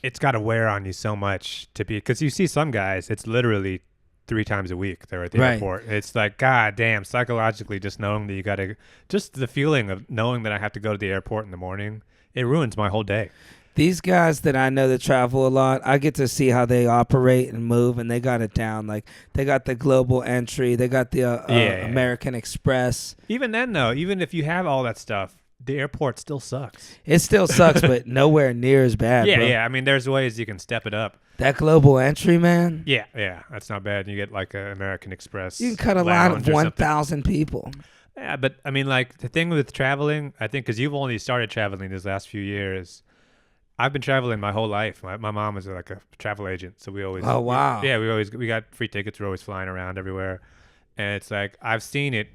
it's got to wear on you so much to be, because you see some guys, it's literally 3 times a week they're at the airport. It's like, god damn, psychologically, just knowing that you got to, just the feeling of knowing that I have to go to the airport in the morning, it ruins my whole day. These guys that I know that travel a lot, I get to see how they operate and move, and they got it down. Like, they got the global entry. They got the American Express. Even then, though, even if you have all that stuff, the airport still sucks. It still sucks, but nowhere near as bad, bro. Yeah. I mean, there's ways you can step it up. That global entry, man. Yeah. That's not bad. You get, like, an American Express. You can cut a line of 1,000 people. Yeah, but, I mean, like, the thing with traveling, I think, because you've only started traveling these last few years, I've been traveling my whole life. My mom is like a travel agent, so we always. Oh wow! We got free tickets. We're always flying around everywhere, and it's like I've seen it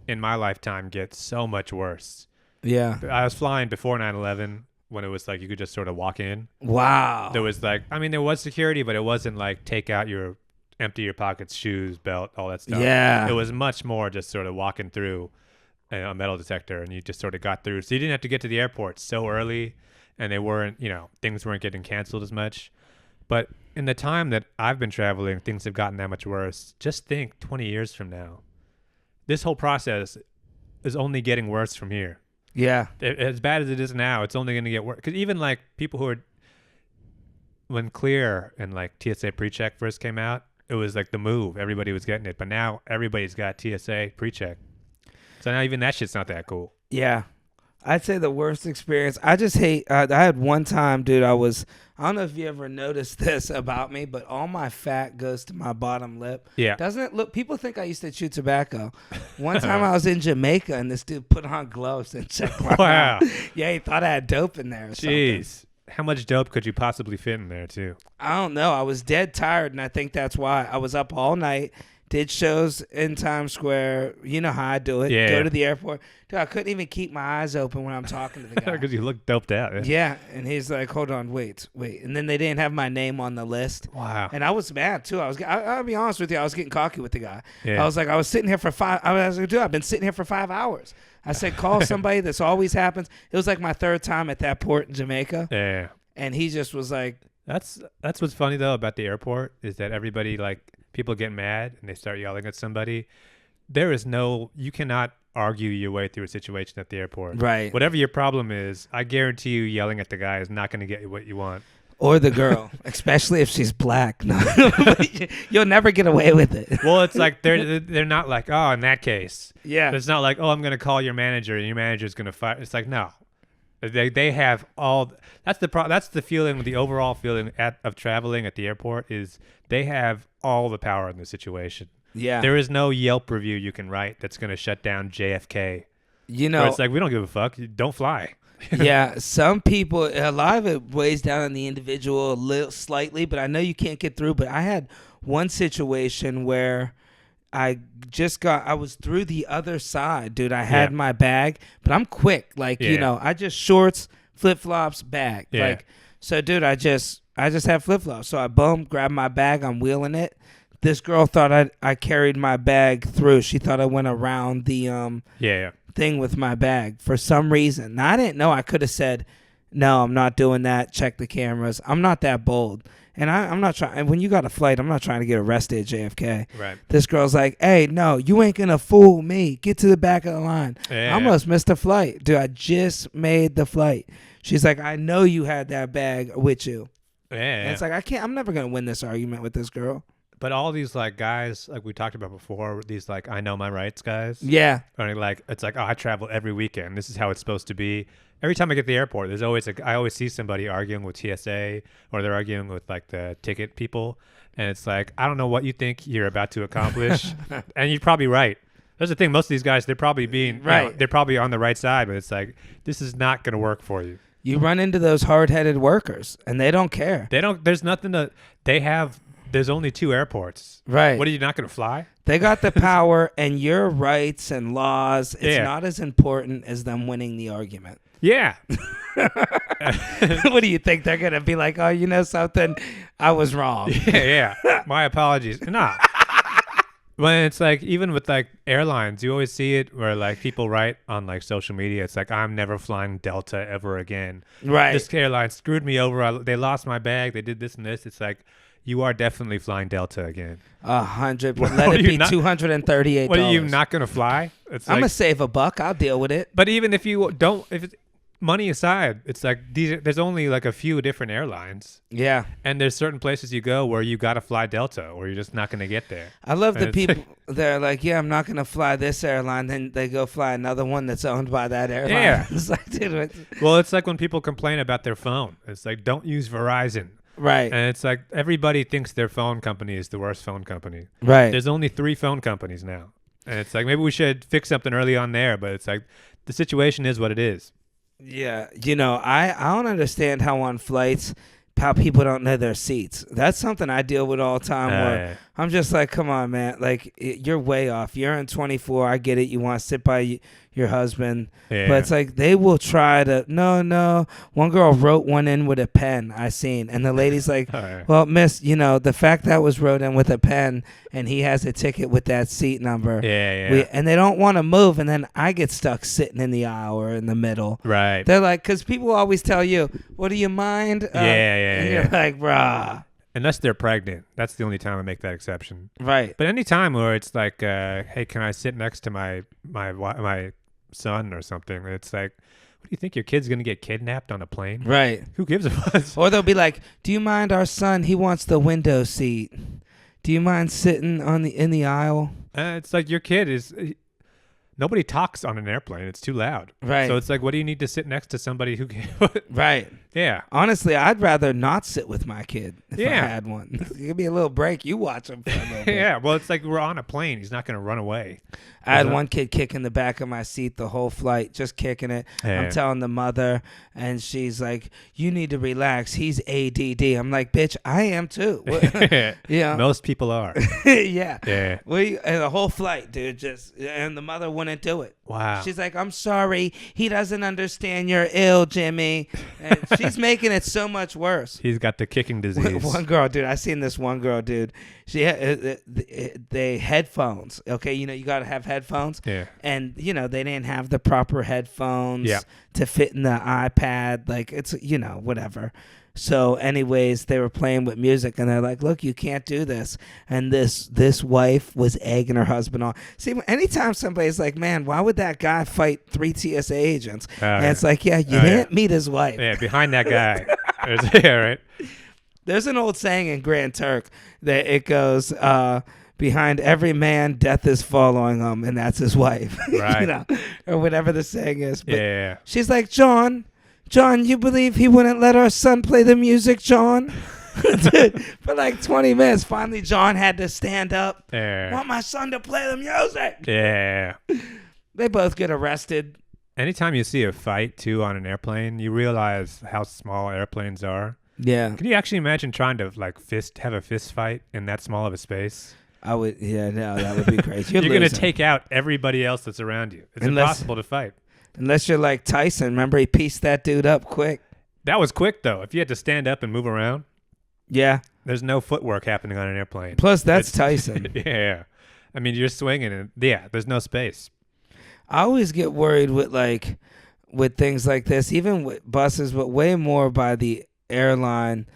in my lifetime get so much worse. Yeah. I was flying before 9/11 when it was like you could just sort of walk in. Wow. There was like, I mean, there was security, but it wasn't like take out empty your pockets, shoes, belt, all that stuff. Yeah. It was much more just sort of walking through a metal detector, and you just sort of got through. So you didn't have to get to the airport so early. And they weren't, things weren't getting canceled as much. But in the time that I've been traveling, things have gotten that much worse. Just think 20 years from now, this whole process is only getting worse from here. Yeah. As bad as it is now, it's only going to get worse. Because even like people who are, when Clear and like TSA PreCheck first came out, it was like the move. Everybody was getting it. But now everybody's got TSA PreCheck. So now even that shit's not that cool. Yeah. I'd say the worst experience. I just hate. I had one time, dude. I don't know if you ever noticed this about me, but all my fat goes to my bottom lip. Yeah. Doesn't it look? People think I used to chew tobacco. One time I was in Jamaica and this dude put on gloves and checked my Wow. mouth. Yeah, he thought I had dope in there. Or Jeez. Something. How much dope could you possibly fit in there, too? I don't know. I was dead tired, and I think that's why I was up all night. Did shows in Times Square. You know how I do it. Yeah. Go to the airport. Dude, I couldn't even keep my eyes open when I'm talking to the guy. Because you look doped out. Yeah, and he's like, hold on, wait. And then they didn't have my name on the list. Wow. And I was mad, too. I'll be honest with you. I was getting cocky with the guy. Yeah. I was like, I was sitting here for I was like, dude, I've been sitting here for 5 hours. I said, call somebody. This always happens. It was like my 3rd time at that port in Jamaica. Yeah. And he just was like. That's what's funny, though, about the airport is that everybody, like, people get mad and they start yelling at somebody. You cannot argue your way through a situation at the airport. Right. Whatever your problem is, I guarantee you yelling at the guy is not going to get you what you want. Or the girl, especially if she's black. No, you'll never get away with it. Well, it's like they're not like, oh, in that case. Yeah. It's not like, oh, I'm going to call your manager and your manager's going to fire. It's like, no. They have all. That's the feeling. The overall feeling of traveling at the airport is they have all the power in the situation. Yeah. There is no Yelp review you can write that's going to shut down JFK. Where it's like, we don't give a fuck. Don't fly. Yeah, some people, a lot of it weighs down on the individual a little slightly, but I know you can't get through. But I had one situation where I was through the other side, dude. I had my bag, but I'm quick. Like, I just shorts, flip-flops, bag. Yeah. Like, so, dude, I just have flip-flops. So I grabbed my bag, I'm wheeling it. This girl thought I carried my bag through. She thought I went around the thing with my bag for some reason. Now, I didn't know. I could have said, no, I'm not doing that. Check the cameras. I'm not that bold. And I'm not trying. And when you got a flight, I'm not trying to get arrested at JFK. Right. This girl's like, hey, no, you ain't going to fool me. Get to the back of the line. Yeah. I almost missed the flight. Dude, I just made the flight. She's like, I know you had that bag with you. Yeah. And it's like, I'm never going to win this argument with this girl. But all these like guys, like we talked about before, these like I know my rights guys. Yeah. Or like it's like, oh, I travel every weekend. This is how it's supposed to be. Every time I get to the airport, there's always I always see somebody arguing with TSA or they're arguing with like the ticket people, and it's like, I don't know what you think you're about to accomplish, and you're probably right. That's the thing. Most of these guys, they're probably being right. They're probably on the right side, but it's like this is not going to work for you. You run into those hard-headed workers, and they don't care. They don't. There's nothing to. They have. There's only 2 airports. Right. What, are you not going to fly? They got the power, and your rights and laws, it's not as important as them winning the argument. Yeah. What do you think? They're going to be like, oh, you know something? I was wrong. Yeah. My apologies. Nah. When it's like, even with like airlines, you always see it where like people write on like social media, it's like, I'm never flying Delta ever again. Right. This airline screwed me over. They lost my bag. They did this and this. It's like, you are definitely flying Delta again. 100. Let it be $238. What, are you not going to fly? I'm going to save $1. I'll deal with it. But even if you don't, if it's, money aside, it's like there's only like a few different airlines. Yeah. And there's certain places you go where you got to fly Delta or you're just not going to get there. I love the people they're like, yeah, I'm not going to fly this airline. Then they go fly another one that's owned by that airline. Yeah. It's like, dude, well, it's like when people complain about their phone. It's like, don't use Verizon. Right. And it's like everybody thinks their phone company is the worst phone company. Right. There's only 3 phone companies now. And it's like, maybe we should fix something early on there. But it's like, the situation is what it is. Yeah, you know, I don't understand how on flights how people don't know their seats. That's something I deal with all the time where I'm just like, come on, man. Like, you're way off. You're in 24. I get it. You want to sit by your husband. Yeah. But it's like they will try to, no. One girl wrote one in with a pen I seen. And the lady's like, well, miss, you know, the fact that was wrote in with a pen and he has a ticket with that seat number. Yeah. And they don't want to move. And then I get stuck sitting in the aisle or in the middle. Right. They're like, because people always tell you, well, do you mind? And you're like, brah. Unless they're pregnant. That's the only time I make that exception. Right. But any time where it's like, hey, can I sit next to my son or something? It's like, what do you think, your kid's going to get kidnapped on a plane? Right. Who gives a fuck? Or they'll be like, do you mind our son? He wants the window seat. Do you mind sitting in the aisle? It's like your kid is... Nobody talks on an airplane. It's too loud. Right. So it's like, what do you need to sit next to somebody who can... Right. Yeah. Honestly, I'd rather not sit with my kid if I had one. Give me a little break. You watch him for a little bit. Yeah. Well, it's like we're on a plane. He's not going to run away. I had one kid kicking the back of my seat the whole flight, just kicking it. Yeah. I'm telling the mother, and she's like, you need to relax. He's ADD. I'm like, bitch, I am too. Yeah. Most people are. Yeah. Yeah. And the whole flight, dude, and the mother wouldn't do it. Wow. She's like, I'm sorry. He doesn't understand you're ill, Jimmy. And she's making it so much worse. He's got the kicking disease. One girl, dude, I seen this one girl, dude. She had they headphones. Okay, you know, you got to have headphones. Yeah. And, you know, they didn't have the proper headphones to fit in the iPad. Like, it's, you know, whatever. So anyways, they were playing with music, and they're like, look, you can't do this. And this wife was egging her husband on. See, anytime somebody's like, man, why would that guy fight 3 TSA agents? And it's like, you didn't meet his wife. Yeah, behind that guy. Yeah, right. There's an old saying in Grand Turk that it goes, behind every man, death is following him, and that's his wife. Right. You know, or whatever the saying is. But yeah. She's like, John, you believe he wouldn't let our son play the music, John? Dude, for like 20 minutes, finally John had to stand up. Yeah. Want my son to play the music. Yeah. They both get arrested. Anytime you see a fight, too, on an airplane, you realize how small airplanes are. Yeah. Can you actually imagine trying to like have a fist fight in that small of a space? I would. Yeah, no, that would be crazy. You're going to take out everybody else that's around you. It's impossible to fight. Unless you're like Tyson. Remember, he pieced that dude up quick. That was quick, though. If you had to stand up and move around. Yeah. There's no footwork happening on an airplane. Plus, that's Tyson. Yeah. I mean, you're swinging and there's no space. I always get worried with things like this, even with buses, but way more by the airline,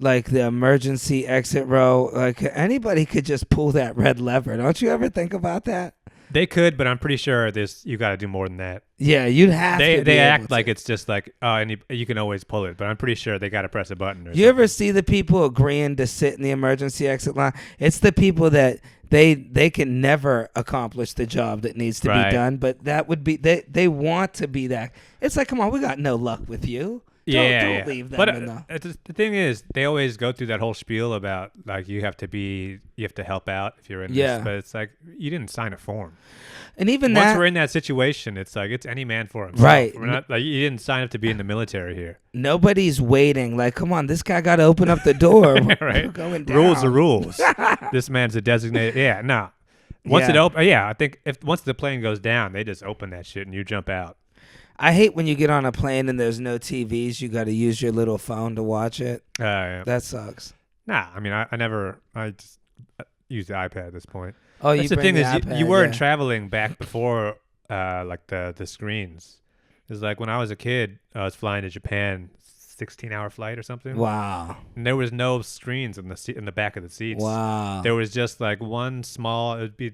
like the emergency exit row. Like anybody could just pull that red lever. Don't you ever think about that? They could, but I'm pretty sure you got to do more than that. Yeah, you'd have to. They act like it's just like and you can always pull it, but I'm pretty sure they got to press a button. Or You ever see the people agreeing to sit in the emergency exit line? It's the people that they can never accomplish the job that needs to be done, but that would be they want to be that. It's like, come on, we got no luck with you. Don't leave them in the thing is, they always go through that whole spiel about like you have to help out if you're in this, but it's like you didn't sign a form. And even once we're in that situation, it's like it's any man for himself. Right. We're not like you didn't sign up to be in the military here. Nobody's waiting. Like, come on, this guy got to open up the door. Right. We're going down. Rules are rules. This man's a designated. Yeah, no. Once it opens, I think once the plane goes down, they just open that shit and you jump out. I hate when you get on a plane and there's no TVs. You got to use your little phone to watch it. Yeah. That sucks. Nah, I mean, I just use the iPad at this point. Oh, that's the thing is, you weren't traveling back before like the screens. It's like when I was a kid, I was flying to Japan, 16-hour flight or something. Wow. And there was no screens in the back of the seats. Wow. There was just like one small. It would be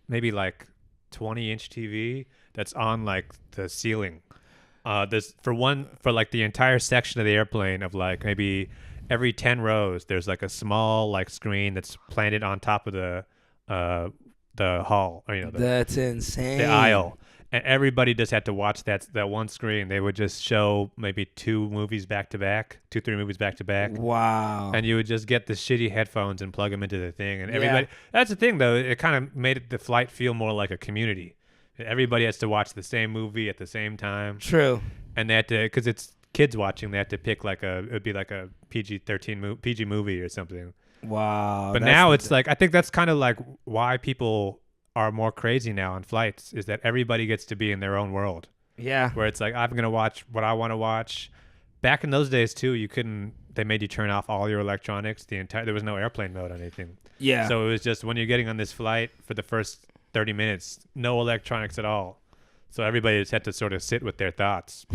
maybe like 20-inch TV that's on like the ceiling. This for like the entire section of the airplane of like maybe every 10 rows. There's like a small like screen that's planted on top of the hall, or that's insane. The aisle, and everybody just had to watch that one screen. They would just show maybe 2 movies back to back, 2-3 movies back to back. Wow. And you would just get the shitty headphones and plug them into the thing, and everybody. That's the thing, though. It kind of made the flight feel more like a community. Everybody has to watch the same movie at the same time. True. And they had to, because it's kids watching, they have to pick it would be like a PG-13 PG movie or something. Wow. But now it's like, I think that's kind of like why people are more crazy now on flights, is that everybody gets to be in their own world. Yeah. Where it's like, I'm going to watch what I want to watch. Back in those days too, they made you turn off all your electronics. There was no airplane mode on anything. Yeah. So it was just when you're getting on this flight for the first 30 minutes, no electronics at all. So everybody just had to sort of sit with their thoughts.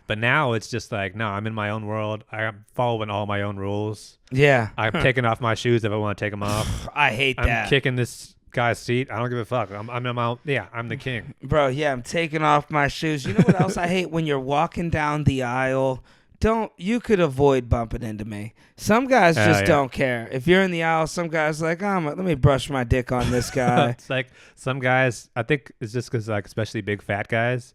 But now it's just like, no, I'm in my own world. I'm following all my own rules. Yeah. I'm taking off my shoes if I want to take them off. I hate that. I'm kicking this guy's seat. I don't give a fuck. I'm the king. Bro, yeah, I'm taking off my shoes. You know what else I hate? When you're walking down the aisle, you could avoid bumping into me. Some guys just don't care. If you're in the aisle, some guys like, let me brush my dick on this guy. It's like some guys, I think it's just because like especially big fat guys,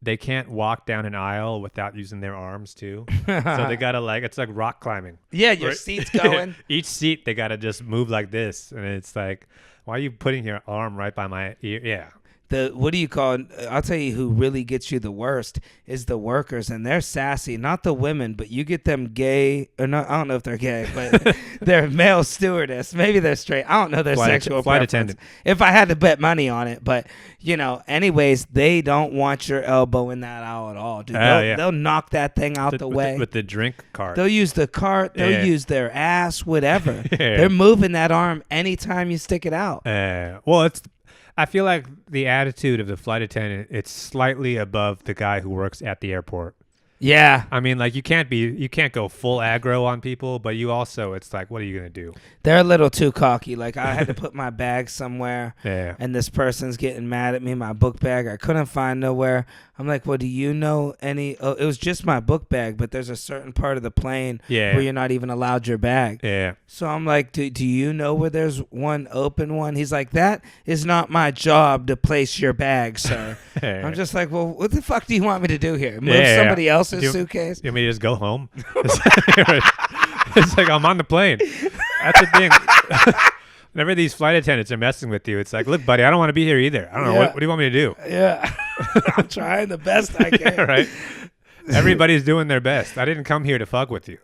they can't walk down an aisle without using their arms too. So they gotta it's like rock climbing. Yeah, your seat's going. Each seat they gotta just move like this, and it's like, why are you putting your arm right by my ear? Yeah. What do you call it? I'll tell you who really gets you the worst is the workers, and they're sassy. Not the women, but you get them gay, or not. I don't know if they're gay, but they're male stewardess. Maybe they're straight. I don't know their sexual flight preference. attendant. If I had to bet money on it, but anyways, they don't want your elbow in that aisle at all, dude. They'll knock that thing out the way with the drink cart. They'll use the cart. They'll use their ass, whatever. They're moving that arm anytime you stick it out. Well, I feel like the attitude of the flight attendant, it's slightly above the guy who works at the airport. Yeah. I mean, like you can't go full aggro on people, but you also, it's like, what are you going to do? They're a little too cocky. Like I had to put my bag somewhere and this person's getting mad at me, my book bag. I couldn't find nowhere. I'm like, well, do you know any? Oh, it was just my book bag, but there's a certain part of the plane where you're not even allowed your bag. Yeah. So I'm like, do you know where there's one open one? He's like, that is not my job to place your bag, sir. I'm just like, well, what the fuck do you want me to do here? Move somebody else's suitcase? You want me to just go home? It's like, I'm on the plane. That's the thing. Whenever these flight attendants are messing with you, it's like, look, buddy, I don't want to be here either. I don't know. What do you want me to do? Yeah. I'm trying the best I can. Right. Everybody's doing their best. I didn't come here to fuck with you.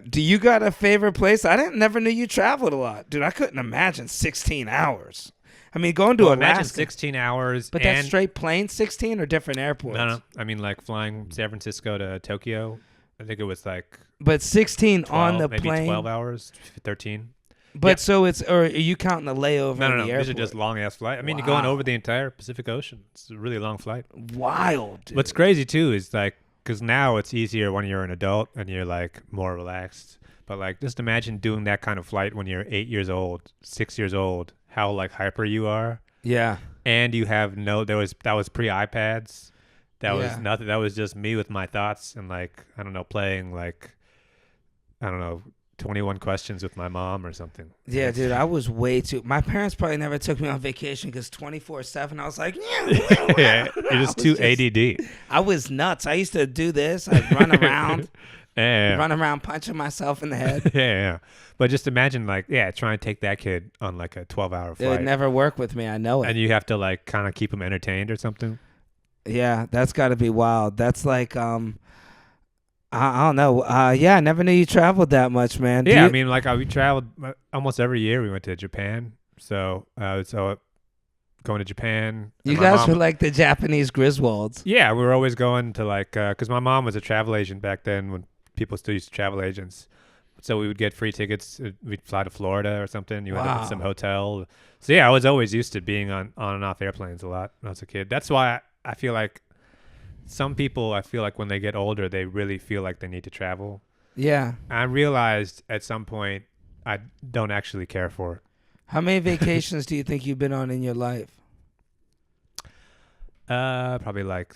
Do you got a favorite place? Never knew you traveled a lot. Dude, I couldn't imagine 16 hours. I mean, going to Alaska. Imagine 16 hours. But that's straight plane 16 or different airports? No. I mean, like flying San Francisco to Tokyo. I think it was like. But 16 12, on the maybe plane. 12 hours, 13. But so or are you counting the layover? No. The These are just long ass flights. I mean, you're going over the entire Pacific Ocean. It's a really long flight. Wild. Dude. What's crazy too is like, because now it's easier when you're an adult and you're like more relaxed. But like, just imagine doing that kind of flight when you're 8 years old, 6 years old. How like hyper you are. Yeah. and you have no. That was pre iPads. That was Yeah. nothing. That was just me with my thoughts and like I don't know, playing like I don't know, 21 questions with my mom or something. Yeah, dude, I was way too. My parents probably never took me on vacation because 24/7, I was like, Yeah, you're just too ADD. I was nuts. I used to do this. I'd run around, Yeah, run around, punching myself in the head. yeah. But just imagine, like, try and take that kid on like a 12-hour It would flight, never work with me. I know it. and you have to like kind of keep him entertained or something. Yeah, that's got to be wild. That's like, I don't know. Yeah, I never knew you traveled that much, man. Yeah, I mean, like we traveled almost every year. We went to Japan, so going to Japan. You and my guys mom- were like the Japanese Griswolds. Yeah, we were always going to like because my mom was a travel agent back then when people still used to travel agents. So we would get free tickets. We'd fly to Florida or something. You end up in some hotel. So yeah, I was always used to being on and off airplanes a lot when I was a kid. That's why I feel like some people, I feel like when they get older, they really feel like they need to travel. Yeah. I realized at some point I don't actually care for it. How many vacations do you think you've been on in your life? Probably like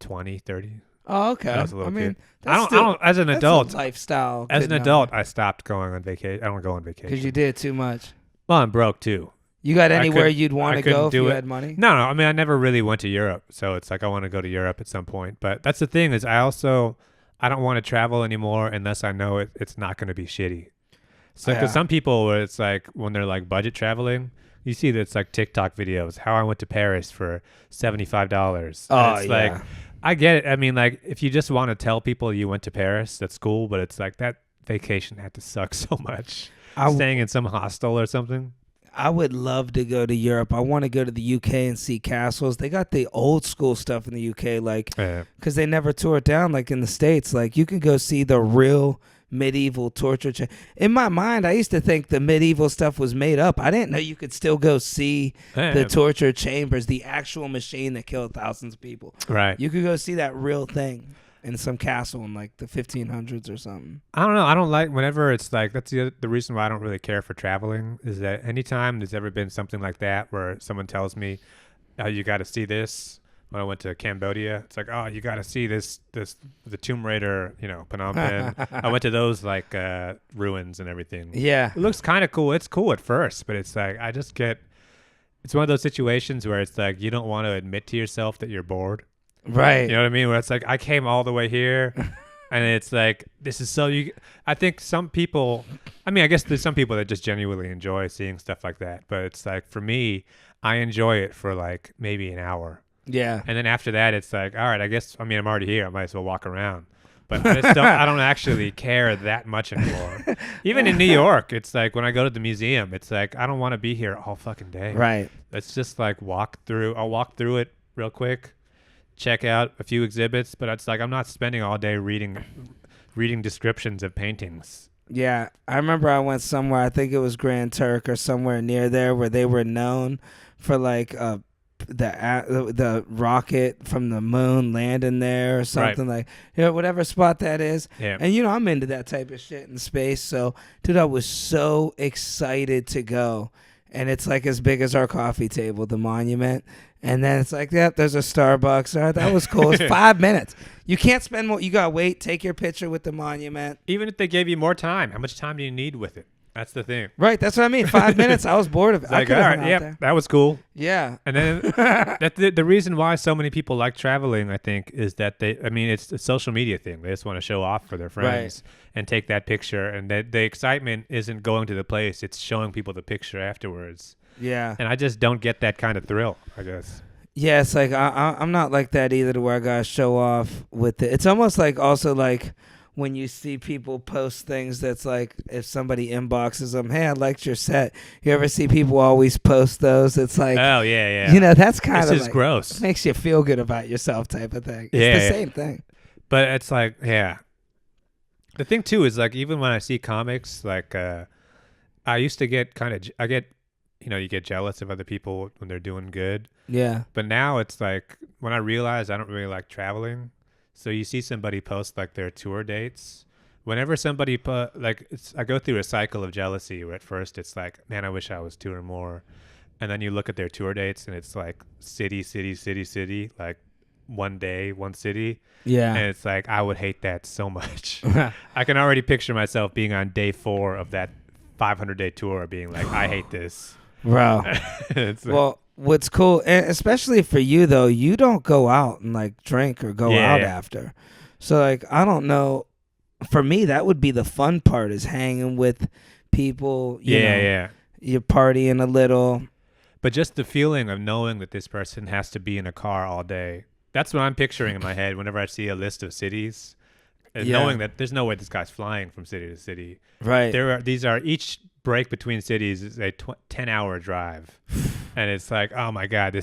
20, 30. Oh, okay. When I was a little kid. that's I don't, as an that's a adult, lifestyle. as an adult, I stopped going on vacation. I don't go on vacation. because you did too much. Well, I'm broke too. You got I anywhere couldn't- you'd want I to go couldn't if do you it. had money? No, I mean, I never really went to Europe, so it's like I want to go to Europe at some point. But that's the thing is, I don't want to travel anymore unless I know it's not going to be shitty. So, because Yeah. some people, where it's like when they're like budget traveling, you see that it's like TikTok videos, how I went to Paris for $75. Oh, It's yeah. like, I get it. I mean, like, if you just want to tell people you went to Paris, that's cool. But it's like that vacation had to suck so much. Staying in some hostel or something. I would love to go to Europe. I want to go to the UK and see castles. They got the old school stuff in the UK, like, because they never tore it down like in the States. Like, you can go see the real medieval torture. In my mind, I used to think the medieval stuff was made up. I didn't know you could still go see the torture chambers, the actual machine that killed thousands of people. Right. You could go see that real thing in some castle in like the 1500s or something. I don't know. I don't like whenever it's like that's the reason why I don't really care for traveling is that anytime there's ever been something like that where someone tells me, "Oh, you got to see this." When I went to Cambodia, it's like, "Oh, you got to see this the Tomb Raider, Phnom Penh." I went to those like ruins and everything. Yeah. It looks kind of cool. It's cool at first, but it's like it's one of those situations where it's like you don't want to admit to yourself that you're bored. Right. You know what I mean? Where it's like, I came all the way here, and it's like, this is so I think some people, I guess there's some people that just genuinely enjoy seeing stuff like that. But it's like, for me, I enjoy it for like maybe an hour. Yeah. And then after that, it's like, all right, I'm already here. I might as well walk around. But I don't actually care that much anymore. Even in New York, it's like when I go to the museum, it's like, I don't want to be here all fucking day. Right. Let's just like I'll walk through it real quick. Check out a few exhibits, but it's like I'm not spending all day reading descriptions of paintings. Yeah, I remember I went somewhere, I think it was Grand Turk or somewhere near there, where they were known for like the rocket from the moon landing there or something, like whatever spot that is. Yeah. And I'm into that type of shit in space. So dude, I was so excited to go. And it's like as big as our coffee table, the monument. And then it's like, yep, there's a Starbucks. All right, that was cool. It's 5 minutes. You can't spend more. You got to wait, take your picture with the monument. Even if they gave you more time, how much time do you need with it? That's the thing. Right, that's what I mean. 5 minutes, I was bored of it. Like, all right, yeah, that was cool. Yeah. And then the reason why so many people like traveling, I think, is that it's a social media thing. They just want to show off for their friends and take that picture. And the excitement isn't going to the place. It's showing people the picture afterwards. Yeah. And I just don't get that kind of thrill, I guess. Yeah, it's like I'm not like that either, to where I gotta show off with it. It's almost like also like when you see people post things that's like, if somebody inboxes them, hey, I liked your set. You ever see people always post those? It's like, oh yeah. That's kind of like, like, gross. Makes you feel good about yourself type of thing. It's the same thing. But it's like, yeah. The thing too is like, even when I see comics, like I used to get you get jealous of other people when they're doing good. Yeah. But now it's like, when I realize I don't really like traveling, so you see somebody post like their tour dates. Whenever somebody I go through a cycle of jealousy where at first it's like, man, I wish I was touring more. and then you look at their tour dates, and it's like city, city, city, city, like one day, one city. Yeah. And it's like, I would hate that so much. I can already picture myself being on day 4 of that 500-day tour being like, I hate this. Bro. It's like, Well, what's cool, and especially for you though, you don't go out and like drink or go out after. So like, I don't know. For me, that would be the fun part, is hanging with people. You know, you're partying a little. But just the feeling of knowing that this person has to be in a car all day. That's what I'm picturing in my head whenever I see a list of cities. And knowing that there's no way this guy's flying from city to city. Right. These are each break between cities is a 10-hour drive. And it's like, oh my God,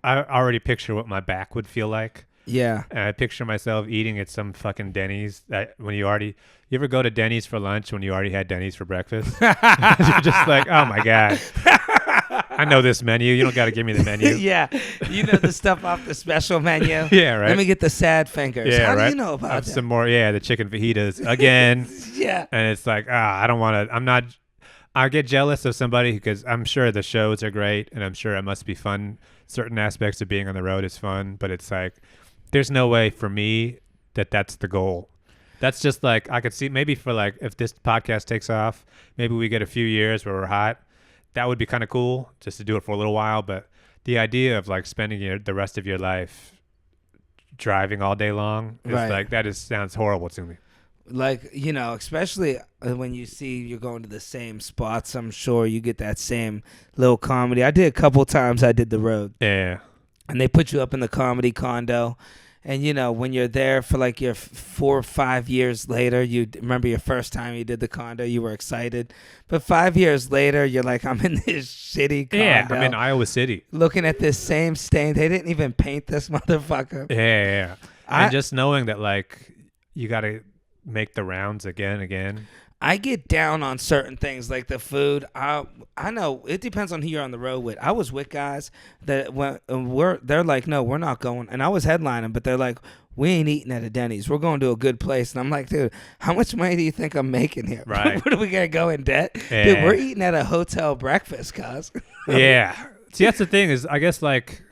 I already picture what my back would feel like. Yeah. And I picture myself eating at some fucking Denny's you ever go to Denny's for lunch when you already had Denny's for breakfast? You're just like, oh my God. I know this menu. You don't got to give me the menu. Yeah. You know the stuff off the special menu. Yeah, right. Let me get the sad fingers. Yeah, How right? do you know about that? Some more, the chicken fajitas again. Yeah. And it's like, I don't want to, I get jealous of somebody because I'm sure the shows are great and I'm sure it must be fun. Certain aspects of being on the road is fun, but it's like, there's no way for me that's the goal. That's just like, I could see maybe for like, if this podcast takes off, maybe we get a few years where we're hot. That would be kind of cool just to do it for a little while. But the idea of like spending the rest of your life driving all day long is like, sounds horrible to me. Like, you know, especially when you see you're going to the same spots, I'm sure you get that same little comedy. I did a couple times. I did the road. Yeah. And they put you up in the comedy condo. And, you know, when you're there for like your 4 or 5 years later, you remember your first time you did the condo, you were excited. But 5 years later, you're like, I'm in this shitty condo. Yeah, I'm in Iowa City. Looking at this same stain. They didn't even paint this motherfucker. Yeah. And just knowing that, like, you got to make the rounds again. I get down on certain things like the food. I know it depends on who you're on the road with. I was with guys that they're like, no, we're not going. And I was headlining, but they're like, we ain't eating at a Denny's. We're going to a good place. And I'm like, dude, how much money do you think I'm making here? Right. What are we gonna go in debt? Yeah. Dude, we're eating at a hotel breakfast, cuz. Yeah. See, that's the thing is, I guess, like,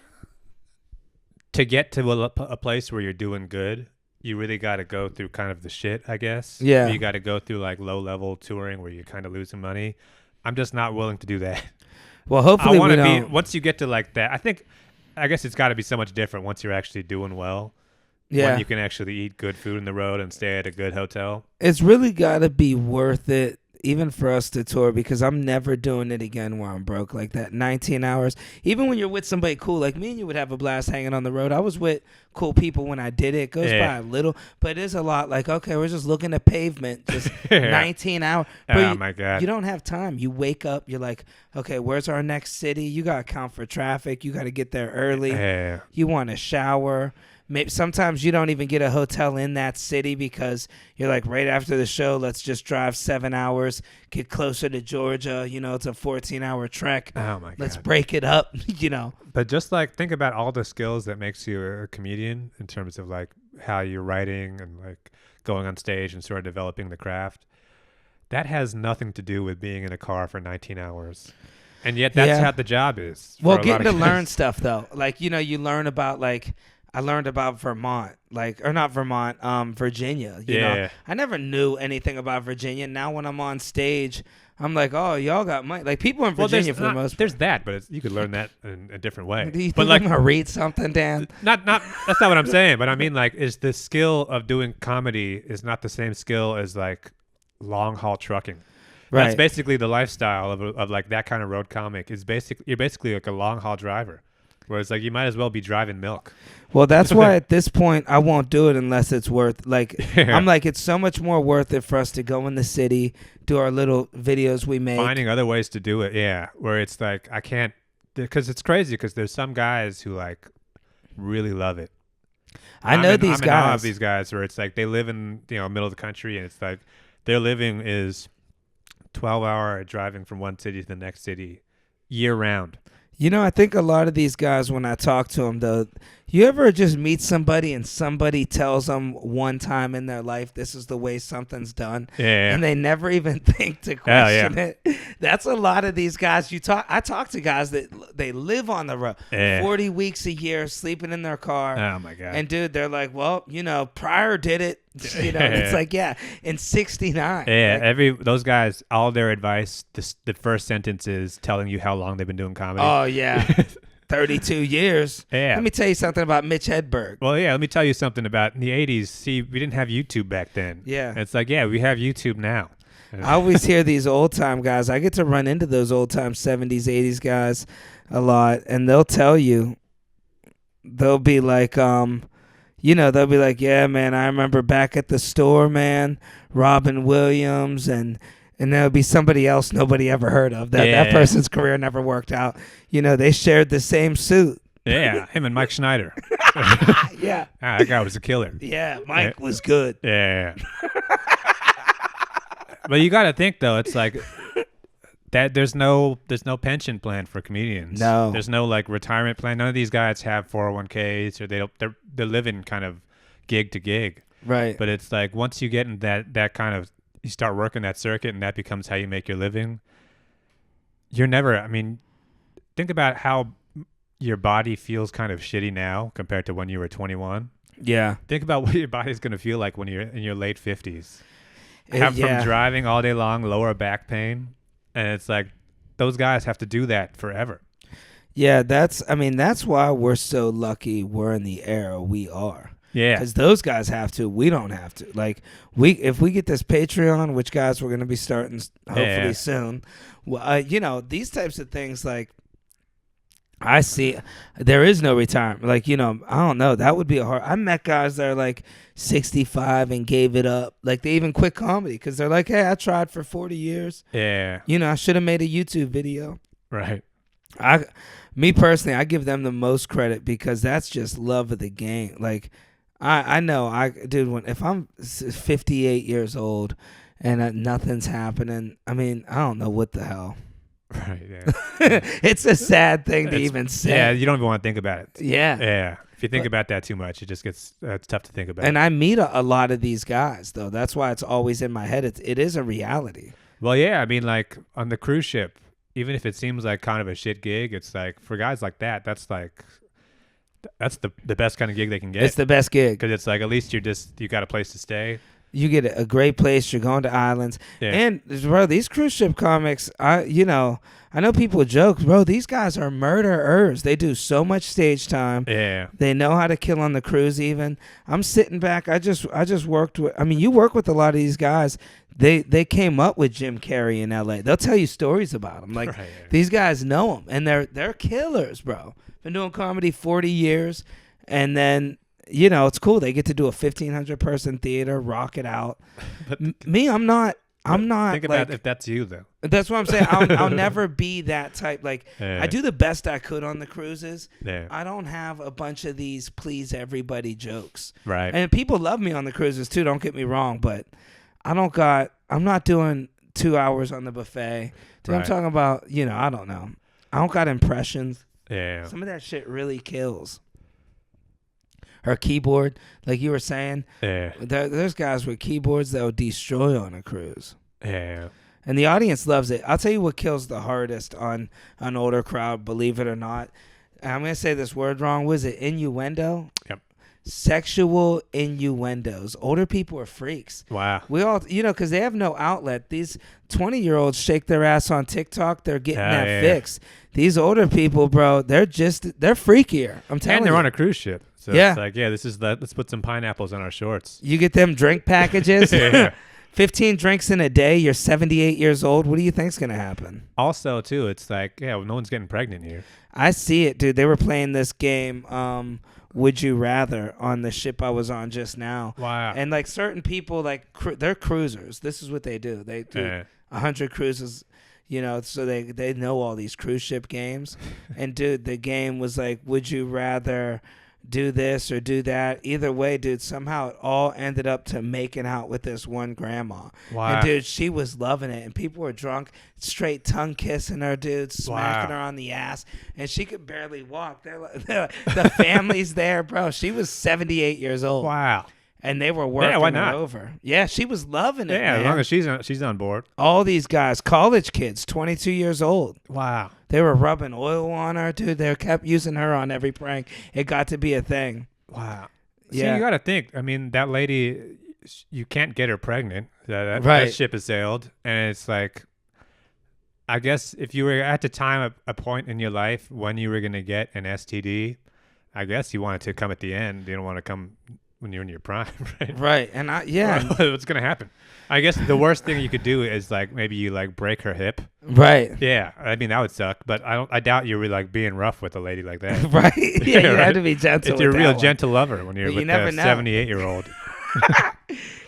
to get to a place where you're doing good, you really got to go through kind of the shit, I guess. Yeah. You got to go through like low level touring where you're kind of losing money. I'm just not willing to do that. Well, hopefully we don't. Once you get to like that, I guess it's got to be so much different once you're actually doing well. Yeah. When you can actually eat good food on the road and stay at a good hotel. It's really got to be worth it, even for us to tour, because I'm never doing it again where I'm broke like that. 19 hours. Even when you're with somebody cool, like me and you would have a blast hanging on the road. I was with cool people when I did it. It goes by a little, but it is a lot. Like, okay, we're just looking at pavement, just 19 hours. But my God. You don't have time. You wake up, you're like, okay, where's our next city? You got to account for traffic. You got to get there early. Yeah. You want to shower. Maybe sometimes you don't even get a hotel in that city because you're like, right after the show, let's just drive 7 hours, get closer to Georgia. You know, it's a 14-hour trek. Oh my God. Let's break it up, you know. But just like think about all the skills that makes you a comedian in terms of like how you're writing and like going on stage and sort of developing the craft. That has nothing to do with being in a car for 19 hours. And yet that's how the job is. Well, getting to learn stuff though. Like, you know, you learn about like, I learned about Vermont, Virginia. You know? I never knew anything about Virginia. Now when I'm on stage, I'm like, oh, y'all got money. Like people in Virginia for the most part. There's that, but you could learn that in a different way. Do you but think like, I'm gonna read something, Dan? Not. That's not what I'm saying. But I mean, like, is the skill of doing comedy is not the same skill as like long haul trucking. Right. That's basically the lifestyle of like that kind of road comic. You're basically like a long haul driver. Whereas, like, you might as well be driving milk. Well, that's why at this point I won't do it unless it's worth. Like, I'm like, it's so much more worth it for us to go in the city, do our little videos we make. Finding other ways to do it, yeah. Where it's like I can't, because it's crazy. Because there's some guys who like really love it. I know these guys. I have these guys where it's like they live in middle of the country, and it's like their living is 12-hour driving from one city to the next city year round. You know, I think a lot of these guys, when I talk to them, though, You ever just meet somebody and somebody tells them one time in their life this is the way something's done, Yeah. and they never even think to question it? That's a lot of these guys. I talk to guys that they live on the road, 40 weeks a year, sleeping in their car. Oh my god. And dude, they're like, well, Pryor did it. It's like, in '69. Yeah, like, those guys, all their advice, the first sentence is telling you how long they've been doing comedy. Oh yeah. 32 years. Yeah. Let me tell you something about Mitch Hedberg. Well, yeah, let me tell you something about in the 80s. See, we didn't have YouTube back then. Yeah. And it's like, yeah, we have YouTube now. I always hear these old time guys. I get to run into those old time 70s, 80s guys a lot, and they'll tell you, they'll be like, they'll be like, yeah, man, I remember back at the store, man, Robin Williams, and there'll be somebody else nobody ever heard of. That person's career never worked out. They shared the same suit. Yeah, him and Mike Schneider. Yeah. That guy was a killer. Yeah, Mike was good. Yeah. But you got to think though, it's like that there's no pension plan for comedians. No. There's no like retirement plan. None of these guys have 401ks or they're living kind of gig to gig. Right. But it's like once you get in that kind of, you start working that circuit and that becomes how you make your living. You're never, I mean, think about how your body feels kind of shitty now compared to when you were 21. Yeah. Think about what your body's going to feel like when you're in your late 50s. From driving all day long, lower back pain. And it's like, those guys have to do that forever. Yeah, that's why we're so lucky we're in the era we are. Yeah. Because those guys have to. We don't have to. Like, if we get this Patreon, which, guys, we're going to be starting hopefully soon. Well, these types of things, like, I see there is no retirement. Like, I don't know. That would be I met guys that are like 65 and gave it up. Like, they even quit comedy because they're like, hey, I tried for 40 years. Yeah. I should have made a YouTube video. Right. Me personally, I give them the most credit because that's just love of the game. Like, I know, if I'm 58 years old and nothing's happening, I mean, I don't know what the hell. Right, yeah. It's a sad thing to even say. Yeah, you don't even want to think about it. Yeah. Yeah. If you think about that too much, it just gets it's tough to think about. And I meet a lot of these guys, though. That's why it's always in my head. It is a reality. Well, yeah, I mean, like, on the cruise ship, even if it seems like kind of a shit gig, it's like, for guys like that, that's the best kind of gig they can get. It's the best gig. Because it's like, at least you got a place to stay. You get a great place. You're going to islands. Yeah. And, bro, these cruise ship comics, I know people joke, bro, these guys are murderers. They do so much stage time. Yeah. They know how to kill on the cruise even. I'm sitting back. I just worked with, you work with a lot of these guys. They came up with Jim Carrey in L.A. They'll tell you stories about him. Like, right, yeah. These guys know him, and they're killers, bro. Been doing comedy 40 years, and then, it's cool. They get to do a 1,500 person theater, rock it out. But Me, I'm not. Think about if that's you, though. That's what I'm saying. I'll never be that type. Like, Yeah. I do the best I could on the cruises. Yeah. I don't have a bunch of these please everybody jokes. Right. And people love me on the cruises too. Don't get me wrong, but I'm not doing 2 hours on the buffet. Dude, Right. I'm talking about, I don't know. I don't got impressions. Yeah. Some of that shit really kills. Her keyboard, like you were saying, Yeah. there's guys with keyboards that will destroy on a cruise. Yeah. And the audience loves it. I'll tell you what kills the hardest on an older crowd, believe it or not. And I'm going to say this word wrong. Was it innuendo? Yep. Sexual innuendos. Older people are freaks. Wow. We all, because they have no outlet. These 20-year-olds shake their ass on TikTok. They're getting that fix. These older people, bro, they're freakier. I'm telling you. And they're on a cruise ship. So Yeah. it's like, yeah, let's put some pineapples on our shorts. You get them drink packages. Yeah. 15 drinks in a day. You're 78 years old. What do you think's going to happen? Also, too, it's like, yeah, well, no one's getting pregnant here. I see it, dude. They were playing this game, Would You Rather, on the ship I was on just now. Wow. And, like, certain people, like, they're cruisers. This is what they do. They do 100 cruises, so they know all these cruise ship games. And, dude, the game was like, would you rather do this or do that. Either way, dude, somehow it all ended up to making out with this one grandma. Wow. And, dude, she was loving it. And people were drunk, straight tongue kissing her, dude, smacking her on the ass. And she could barely walk. The family's there, bro. She was 78 years old. Wow. And they were working why her not? over. Yeah, she was loving it, Yeah, man. as long as she's on board. All these guys, college kids, 22 years old. Wow. They were rubbing oil on her, dude. They kept using her on every prank. It got to be a thing. Wow. Yeah. See, you got to think. I mean, that lady, you can't get her pregnant. That Right. ship has sailed. And it's like, I guess if you were at the time, a point in your life when you were going to get an STD, I guess you wanted to come at the end. You don't want to come when you're in your prime, right? Right. And What's going to happen? I guess the worst thing you could do is like maybe you like break her hip. Right. Yeah. I mean, that would suck, but I doubt you were like being rough with a lady like that. Right. Yeah, you had to be gentle. It's a real one. gentle lover when you're But you with never a know. 78-year-old.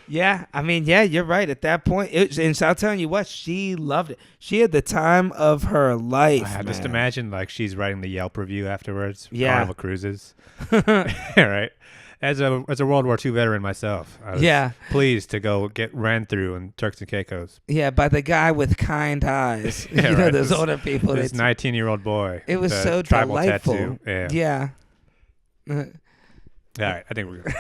Yeah. I mean, yeah, you're right. At that point, and I'm telling you what, she loved it. She had the time of her life. Wow, just man. imagine like she's writing the Yelp review afterwards. Yeah. Carnival Cruises. Right. As a World War II veteran myself, I was pleased to go get ran through in Turks and Caicos. Yeah, by the guy with kind eyes. Yeah, you know, right. those older people. This 19-year-old boy. It was with a so tribal delightful. tattoo. Yeah. Yeah. All right. I think we're good.